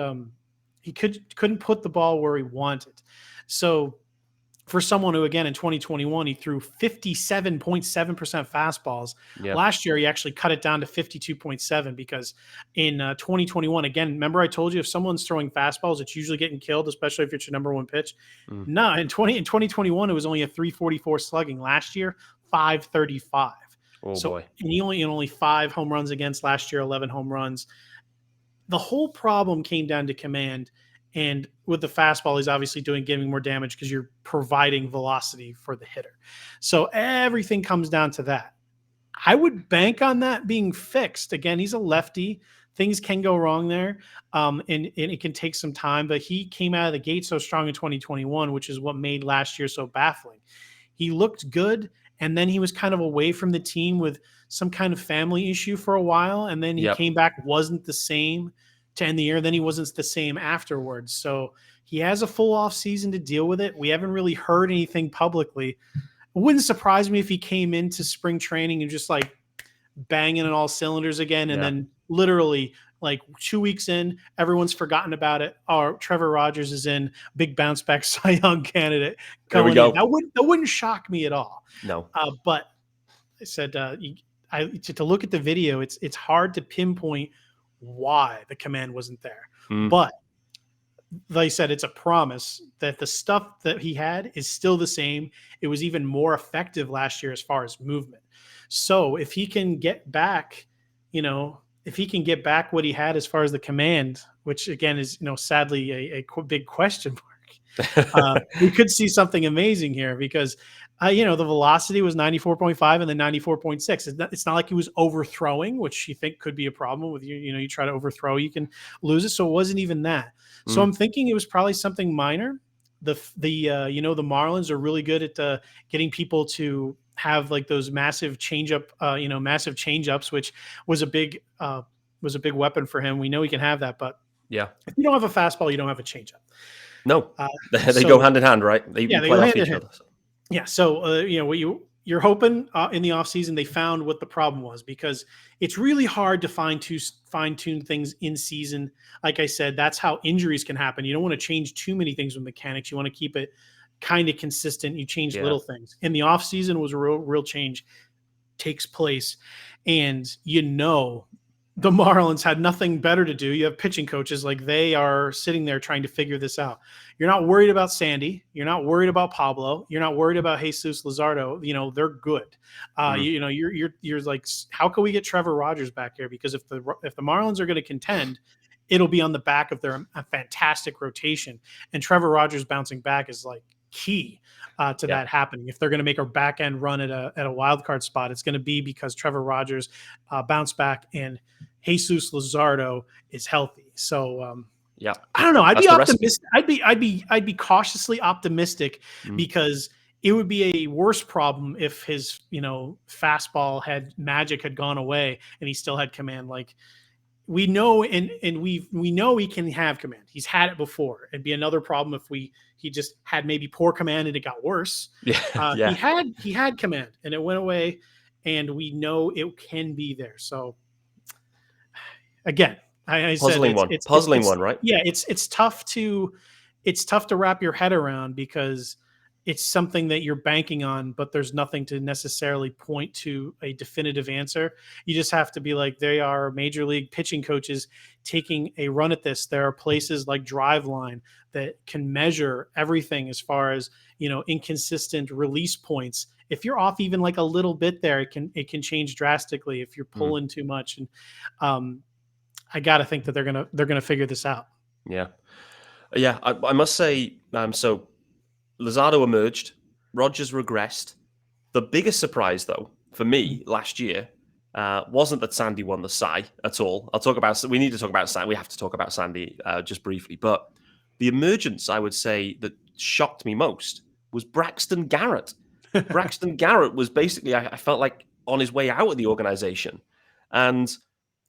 He couldn't put the ball where he wanted. So, for someone who, again, in 2021, he threw 57.7% fastballs. Yep. Last year, he actually cut it down to 52.7 because in 2021, again, remember I told you if someone's throwing fastballs, it's usually getting killed, especially if it's your number one pitch. No, in 2021, it was only a 344 slugging. Last year, 535. Oh, so, boy. And he only 5 home runs against last year, 11 home runs. The whole problem came down to command. And with the fastball, he's obviously giving more damage because you're providing velocity for the hitter. So everything comes down to that. I would bank on that being fixed. Again, he's a lefty. Things can go wrong there, and it can take some time. But he came out of the gate so strong in 2021, which is what made last year so baffling. He looked good, and then he was kind of away from the team with some kind of family issue for a while, and then he came back, wasn't the same. to end the year. Then he wasn't the same afterwards. So he has a full off season to deal with it. We haven't really heard anything publicly. It wouldn't surprise me if he came into spring training and just like banging on all cylinders again. And then literally like 2 weeks in, everyone's forgotten about it. Or Trevor Rogers is in, big bounce back Cy Young candidate. There we go. That wouldn't shock me at all. No. But I said, to look at the video, it's hard to pinpoint why the command wasn't there. But like I said, it's a promise that the stuff that he had is still the same. It was even more effective last year as far as movement. So if he can get back, if he can get back what he had as far as the command, which again is, sadly a big question mark, we could see something amazing here because, the velocity was 94.5 and then 94.6. It's not like he was overthrowing, which you think could be a problem with you. You try to overthrow, you can lose it. So it wasn't even that. So I'm thinking it was probably something minor. The Marlins are really good at getting people to have like those massive massive change-ups, which was a big weapon for him. We know he can have that, but if you don't have a fastball, you don't have a change-up. No, they go hand in hand, right? They play off each other. Yeah. So, what you're hoping in the offseason, they found what the problem was, because it's really hard to fine-tune things in season. Like I said, that's how injuries can happen. You don't want to change too many things with mechanics. You want to keep it kind of consistent. You change little things. In the offseason was a real change takes place. And the Marlins had nothing better to do. You have pitching coaches, like they are sitting there trying to figure this out. You're not worried about Sandy. You're not worried about Pablo. You're not worried about Jesus Luzardo. They're good. You're like, how can we get Trevor Rogers back here? Because if the Marlins are going to contend, it'll be on the back of their fantastic rotation. And Trevor Rogers bouncing back is like key to that happening. If they're going to make a back end run at a wild card spot, it's going to be because Trevor Rogers bounced back and Jesus Luzardo is healthy. So I don't know. I'd be optimistic. I'd be cautiously optimistic because it would be a worse problem if his fastball magic had gone away and he still had command. Like we know, and we know he can have command. He's had it before. It'd be another problem if he just had maybe poor command and it got worse. He had command and it went away, and we know it can be there. So again, I puzzling said it's puzzling one, right? Yeah, it's tough to wrap your head around because it's something that you're banking on, but there's nothing to necessarily point to a definitive answer. You just have to be like, they are major league pitching coaches taking a run at this. There are places like Driveline that can measure everything as far as, inconsistent release points. If you're off even like a little bit there, it can change drastically if you're pulling too much. And I got to think that they're going to figure this out. Yeah. I must say, so Luzardo emerged, Rogers regressed. The biggest surprise, though, for me last year wasn't that Sandy won the Cy at all. We need to talk about Sandy. We have to talk about Sandy just briefly. But the emergence, I would say, that shocked me most was Braxton Garrett. Braxton Garrett was basically, I felt like, on his way out of the organization. And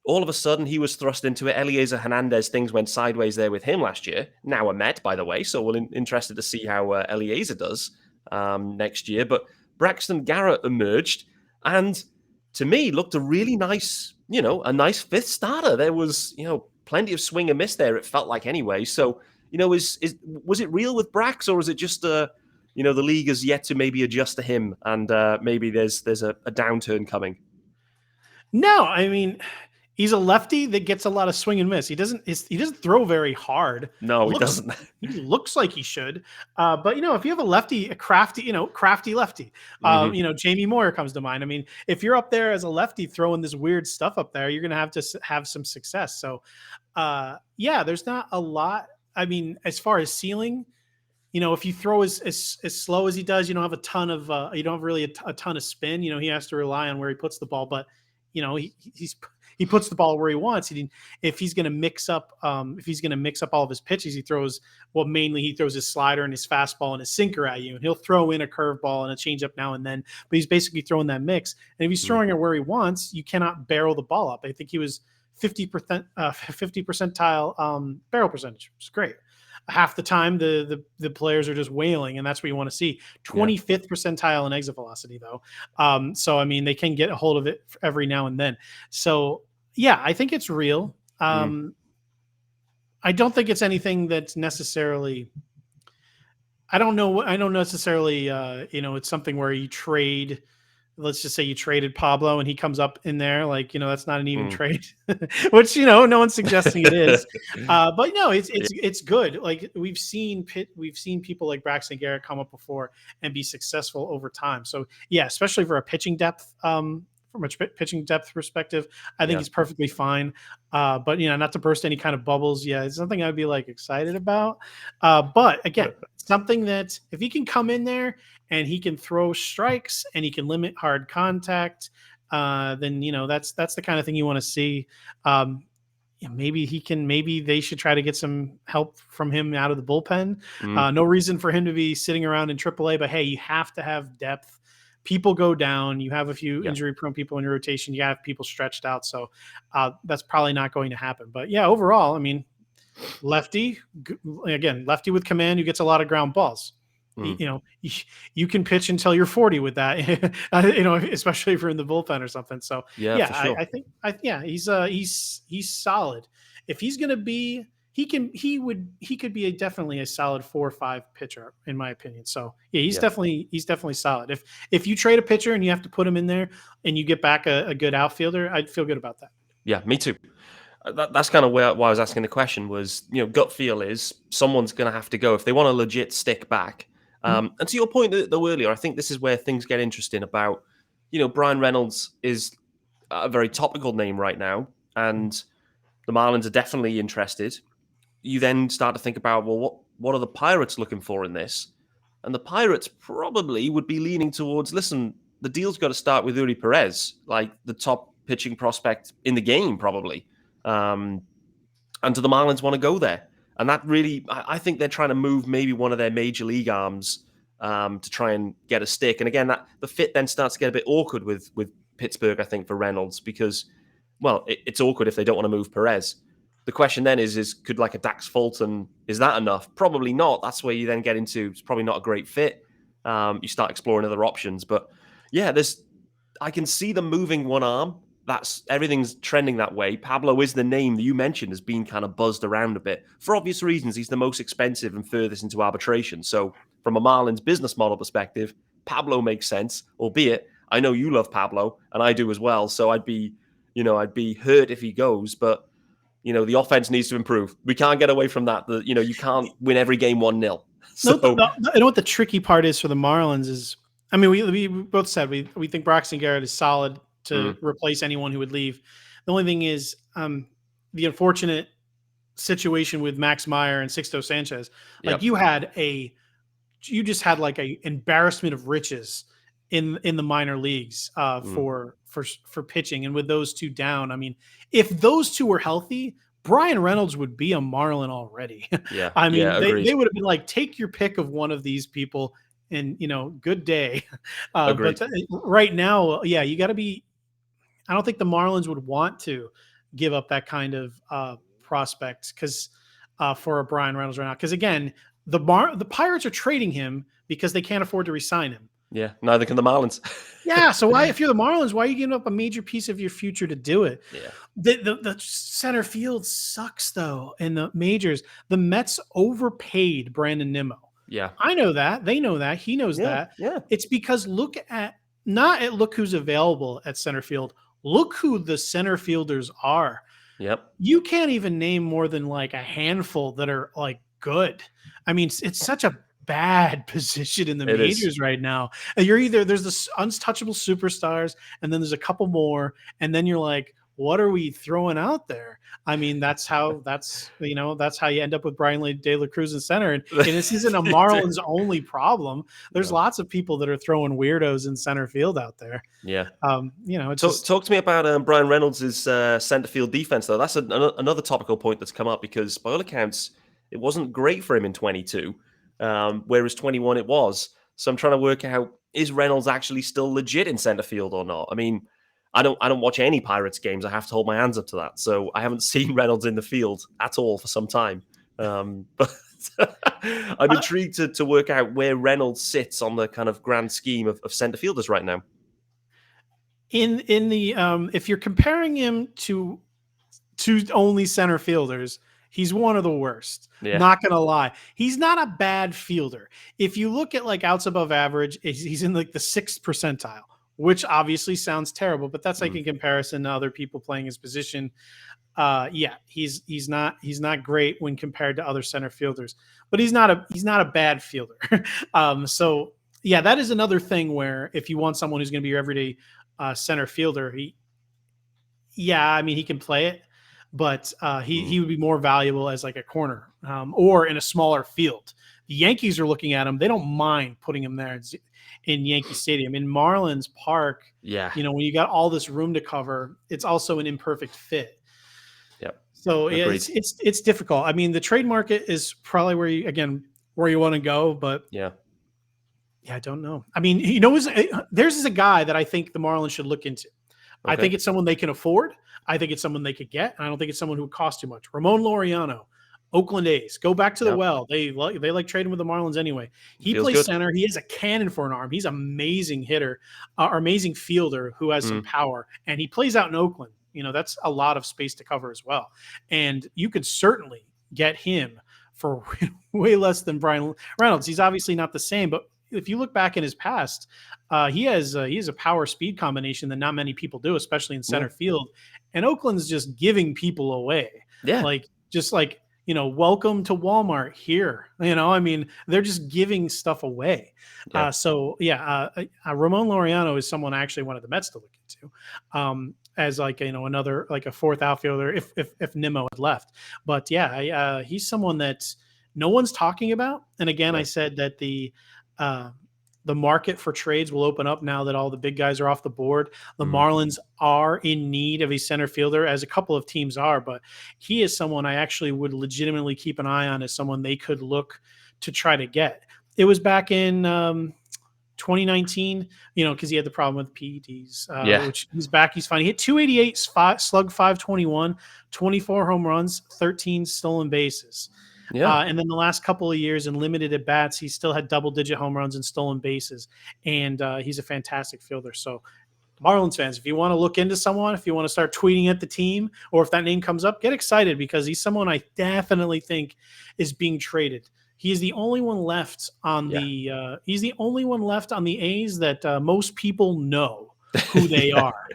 all of a sudden, he was thrust into it. Eliezer Hernandez, things went sideways there with him last year. Now a Met, by the way, so we're interested to see how Eliezer does next year. But Braxton Garrett emerged, and to me, looked a really nice, a nice fifth starter. There was, plenty of swing and miss there, it felt like anyway. So, was it real with Brax, or is it just, the league has yet to maybe adjust to him, and maybe there's a downturn coming? No, I mean, he's a lefty that gets a lot of swing and miss. He doesn't throw very hard. No, he doesn't. He looks like he should. But if you have a lefty, a crafty lefty, Jamie Moyer comes to mind. I mean, if you're up there as a lefty throwing this weird stuff up there, you're going to have to have some success. So, there's not a lot. I mean, as far as ceiling, if you throw as slow as he does, you don't have a ton of, you don't have really a ton of spin. He has to rely on where he puts the ball, but he puts the ball where he wants. If he's going to mix up all of his pitches, he throws his slider and his fastball and his sinker at you, and he'll throw in a curveball and a changeup now and then. But he's basically throwing that mix. And if he's throwing it where he wants, you cannot barrel the ball up. I think he was 50 percentile barrel percentage. It's great. Half the time the players are just wailing, and that's what you want to see. 25th percentile in exit velocity, though. So I mean, they can get a hold of it every now and then. So yeah, I think it's real. I don't think it's anything that's necessarily. I don't know. I don't necessarily. It's something where you trade. Let's just say you traded Pablo and he comes up in there, like, that's not an even trade, which, no one's suggesting it is. But no, it's good. Like we've seen people like Braxton Garrett come up before and be successful over time. So yeah, especially for a pitching depth, from a pitching depth perspective, I think he's perfectly fine. But not to burst any kind of bubbles. Yeah, it's something I'd be like excited about. But again, something that if he can come in there and he can throw strikes and he can limit hard contact, then that's the kind of thing you want to see. Maybe they should try to get some help from him out of the bullpen. No reason for him to be sitting around in AAA, but hey, you have to have depth. People go down. You have a few injury-prone people in your rotation. You have people stretched out, so that's probably not going to happen. But yeah, overall, I mean, lefty with command, who gets a lot of ground balls. You can pitch until you're 40 with that, especially if you're in the bullpen or something. So yeah, sure. I think he's solid. If he's going to be, he could be definitely a solid 4 or 5 pitcher in my opinion. So yeah, he's definitely solid. If you trade a pitcher and you have to put him in there and you get back a good outfielder, I'd feel good about that. Yeah, me too. That's kind of why I was asking the question was, gut feel is someone's going to have to go if they want to legit stick back. And to your point though earlier, I think this is where things get interesting about, Bryan Reynolds is a very topical name right now, and the Marlins are definitely interested. You then start to think about, well, what are the Pirates looking for in this? And the Pirates probably would be leaning towards, listen, the deal's got to start with Uri Perez, like the top pitching prospect in the game, probably. And do the Marlins want to go there? And that really, I think they're trying to move maybe one of their major league arms to try and get a stick. And again, the fit then starts to get a bit awkward with Pittsburgh, I think, for Reynolds, because, well, it's awkward if they don't want to move Perez. The question then is could like a Dax Fulton, is that enough? Probably not. That's where you then get into, it's probably not a great fit. You start exploring other options. But yeah, I can see them moving one arm. Everything's trending that way. Pablo is the name that you mentioned has been kind of buzzed around a bit. For obvious reasons, he's the most expensive and furthest into arbitration. So from a Marlins business model perspective, Pablo makes sense, albeit I know you love Pablo and I do as well. So I'd be hurt if he goes, but the offense needs to improve. We can't get away from that. You can't win every game 1-0. So I know what the tricky part is for the Marlins is, I mean, we both said we think Braxton Garrett is solid to replace anyone who would leave. The only thing is the unfortunate situation with Max Meyer and Sixto Sanchez. Like you just had like a embarrassment of riches in the minor leagues for pitching. And with those two down, I mean, if those two were healthy, Bryan Reynolds would be a Marlin already. Yeah. I mean, they would have been like, take your pick of one of these people and, good day. But right now, you got to be, I don't think the Marlins would want to give up that kind of prospect for a Bryan Reynolds right now. Because again, the Pirates are trading him because they can't afford to re-sign him. Yeah, neither can the Marlins. Yeah, so if you're the Marlins, why are you giving up a major piece of your future to do it? Yeah. The center field sucks though in the majors. The Mets overpaid Brandon Nimmo. Yeah, I know that. They know that. He knows that. Yeah, it's because look who's available at center field. Look who the center fielders are. Yep. You can't even name more than like a handful that are like good. I mean, it's such a bad position in the majors right now. There's the untouchable superstars, and then there's a couple more, and then you're like, what are we throwing out there? I mean, that's how you end up with Bryan De La Cruz in center. And this isn't a Marlins only problem. There's lots of people that are throwing weirdos in center field out there. Yeah. Talk to me about Bryan Reynolds' center field defense, though. That's another topical point that's come up because by all accounts, it wasn't great for him in 22, whereas 21 it was. So I'm trying to work out, is Reynolds actually still legit in center field or not? I mean, don't watch any Pirates games. I have to hold my hands up to that. So I haven't seen Reynolds in the field at all for some time. But I'm intrigued to work out where Reynolds sits on the kind of grand scheme of center fielders right now. In the if you're comparing him to only center fielders, he's one of the worst. Yeah. Not gonna lie, he's not a bad fielder. If you look at like outs above average, he's in like the 6th percentile, which obviously sounds terrible, but that's like in comparison to other people playing his position. He's not great when compared to other center fielders, but he's not a bad fielder. So yeah, that is another thing where if you want someone who's going to be your everyday center fielder, he can play it, but he would be more valuable as like a corner or in a smaller field. The Yankees are looking at him; they don't mind putting him there in Yankee Stadium. In Marlins Park, when you got all this room to cover, it's also an imperfect fit. Yep. So it's difficult. I mean, the trade market is probably where you want to go, but I don't know. I mean, there's a guy that I think the Marlins should look into. Okay. I think it's someone they can afford. I think it's someone they could get. And I don't think it's someone who would cost too much. Ramon Laureano, Oakland A's. Go back to the well. They like trading with the Marlins anyway. He plays good center. He has a cannon for an arm. He's an amazing hitter, amazing fielder who has some power. And he plays out in Oakland. That's a lot of space to cover as well. And you could certainly get him for way less than Bryan Reynolds. He's obviously not the same, but if you look back in his past, he has a power speed combination that not many people do, especially in center field. And Oakland's just giving people away. Yeah. Welcome to Walmart here. They're just giving stuff away. Yeah. Ramon Laureano is someone I actually wanted the Mets to look into. As another a fourth outfielder if Nimmo had left. But he's someone that no one's talking about. And again, I said that the market for trades will open up now that all the big guys are off the board. The Marlins are in need of a center fielder, as a couple of teams are, but he is someone I actually would legitimately keep an eye on as someone they could look to try to get. It was back in 2019, because he had the problem with PEDs, which he's back. He's fine. He hit 288, slug 521, 24 home runs, 13 stolen bases. Yeah. And then the last couple of years in limited at bats, he still had double-digit home runs and stolen bases. And he's a fantastic fielder. So Marlins fans, if you want to look into someone, if you want to start tweeting at the team, or if that name comes up, get excited because he's someone I definitely think is being traded. He's the only one left on the A's that most people know who they are.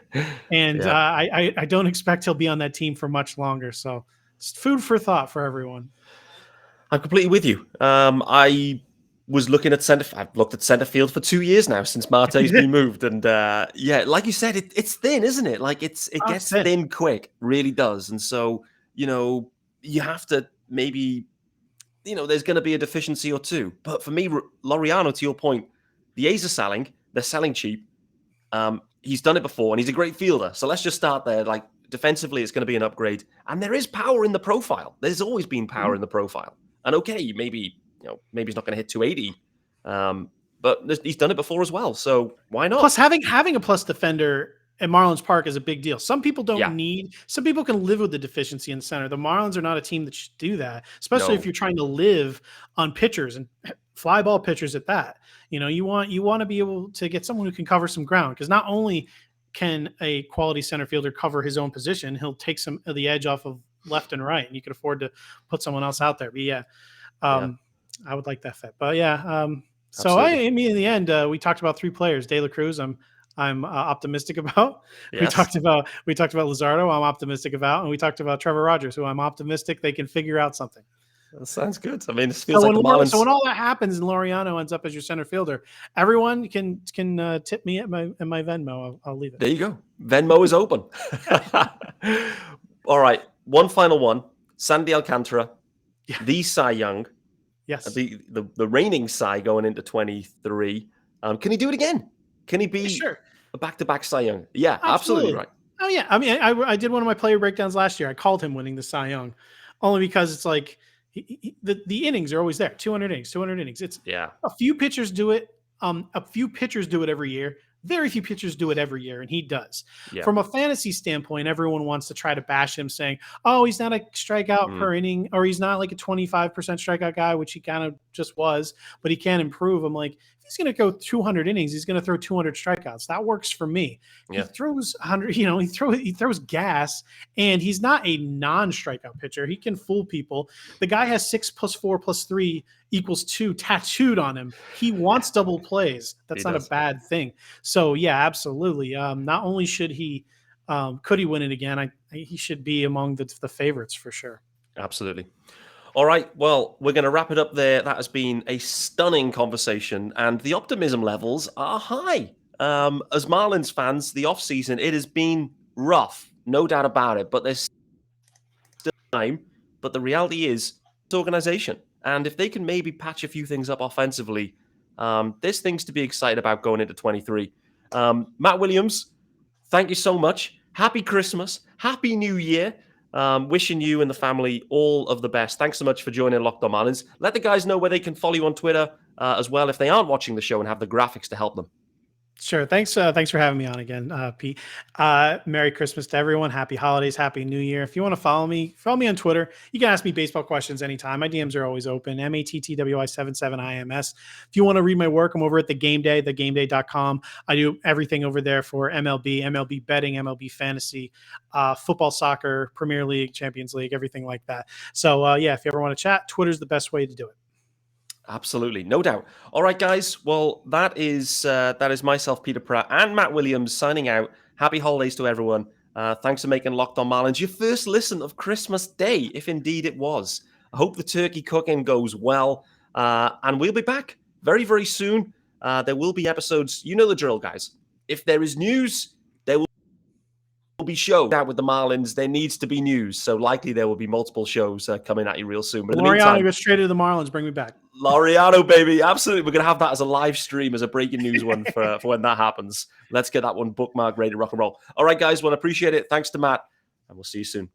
And I don't expect he'll be on that team for much longer. So it's food for thought for everyone. I'm completely with you. I was looking at I've looked at center field for 2 years now since Marte's been moved. And like you said, it's thin, isn't it? Like it gets thin quick, really does. And so, you have to maybe, there's going to be a deficiency or two. But for me, Laureano, to your point, the A's are selling. They're selling cheap. He's done it before, and he's a great fielder. So let's just start there. Like, defensively, it's going to be an upgrade. And there is power in the profile. There's always been power in the profile. And okay, maybe he's not going to hit 280, but he's done it before as well. So why not? Plus, having a plus defender at Marlins Park is a big deal. Some people don't need. Some people can live with the deficiency in center. The Marlins are not a team that should do that, especially if you're trying to live on pitchers and fly ball pitchers at that. You want to be able to get someone who can cover some ground, because not only can a quality center fielder cover his own position, he'll take some of the edge off of left and right, and you can afford to put someone else out there. But I would like that fit. But so in the end, we talked about 3 players. De La Cruz, I'm optimistic about. Yes. We talked about Luzardo, I'm optimistic about, and we talked about Trevor Rogers, who I'm optimistic they can figure out something. That sounds good. I mean, it feels like the Marlins. So when all that happens and Laureano ends up as your center fielder, everyone can tip me at my Venmo. I'll leave it. There you go. Venmo is open. All right. One final one. Sandy Alcantara, the Cy Young. Yes. The reigning Cy going into 23. Can he do it again? Can he be a back-to-back Cy Young? Yeah, absolutely right. Oh, yeah. I mean, I did one of my player breakdowns last year. I called him winning the Cy Young only because it's like the innings are always there. 200 innings. It's a few pitchers do it. A few pitchers do it every year. Very few pitchers do it every year, and he does. Yeah. From a fantasy standpoint, everyone wants to try to bash him, saying, "Oh, he's not a strikeout per inning, or he's not like a 25% strikeout guy," which he kind of just was, but he can improve. I'm like, if he's going to go 200 innings, he's going to throw 200 strikeouts. That works for me. Yeah. He throws 100. He throws gas, and he's not a non-strikeout pitcher. He can fool people. The guy has 6 + 4 + 3 = 2 tattooed on him. He wants double plays. That's not a bad thing. So yeah, absolutely. Not only should he, could he win it again? He should be among the favorites for sure. Absolutely. All right. Well, we're going to wrap it up there. That has been a stunning conversation, and the optimism levels are high. As Marlins fans, the offseason, it has been rough, no doubt about it, but there's still time. But the reality is, it's organization. And if they can maybe patch a few things up offensively, there's things to be excited about going into 23. Matt Williams, thank you so much. Happy Christmas. Happy New Year. Wishing you and the family all of the best. Thanks so much for joining Locked On Marlins. Let the guys know where they can follow you on Twitter as well if they aren't watching the show and have the graphics to help them. Sure. Thanks for having me on again, Pete. Merry Christmas to everyone. Happy holidays. Happy New Year. If you want to follow me on Twitter. You can ask me baseball questions anytime. My DMs are always open. MATTWI77IMS. If you want to read my work, I'm over at The Game Day, thegameday.com. I do everything over there for MLB betting, MLB fantasy, football, soccer, Premier League, Champions League, everything like that. So yeah, if you ever want to chat, Twitter's the best way to do it. Absolutely. No doubt. All right, guys. Well, that is myself, Peter Pratt, and Matt Williams signing out. Happy holidays to everyone. Thanks for making Locked On Marlins your first listen of Christmas Day, if indeed it was. I hope the turkey cooking goes well. And we'll be back very, very soon. There will be episodes. You know the drill, guys. If there is news, there will be shows out with the Marlins. There needs to be news. So likely there will be multiple shows coming at you real soon. But in the meantime, go straight to the Marlins. Bring me back. Laureano, baby. Absolutely. We're going to have that as a live stream, as a breaking news one for when that happens. Let's get that one bookmarked, ready to rock and roll. All right, guys. Well, I appreciate it. Thanks to Matt, and we'll see you soon.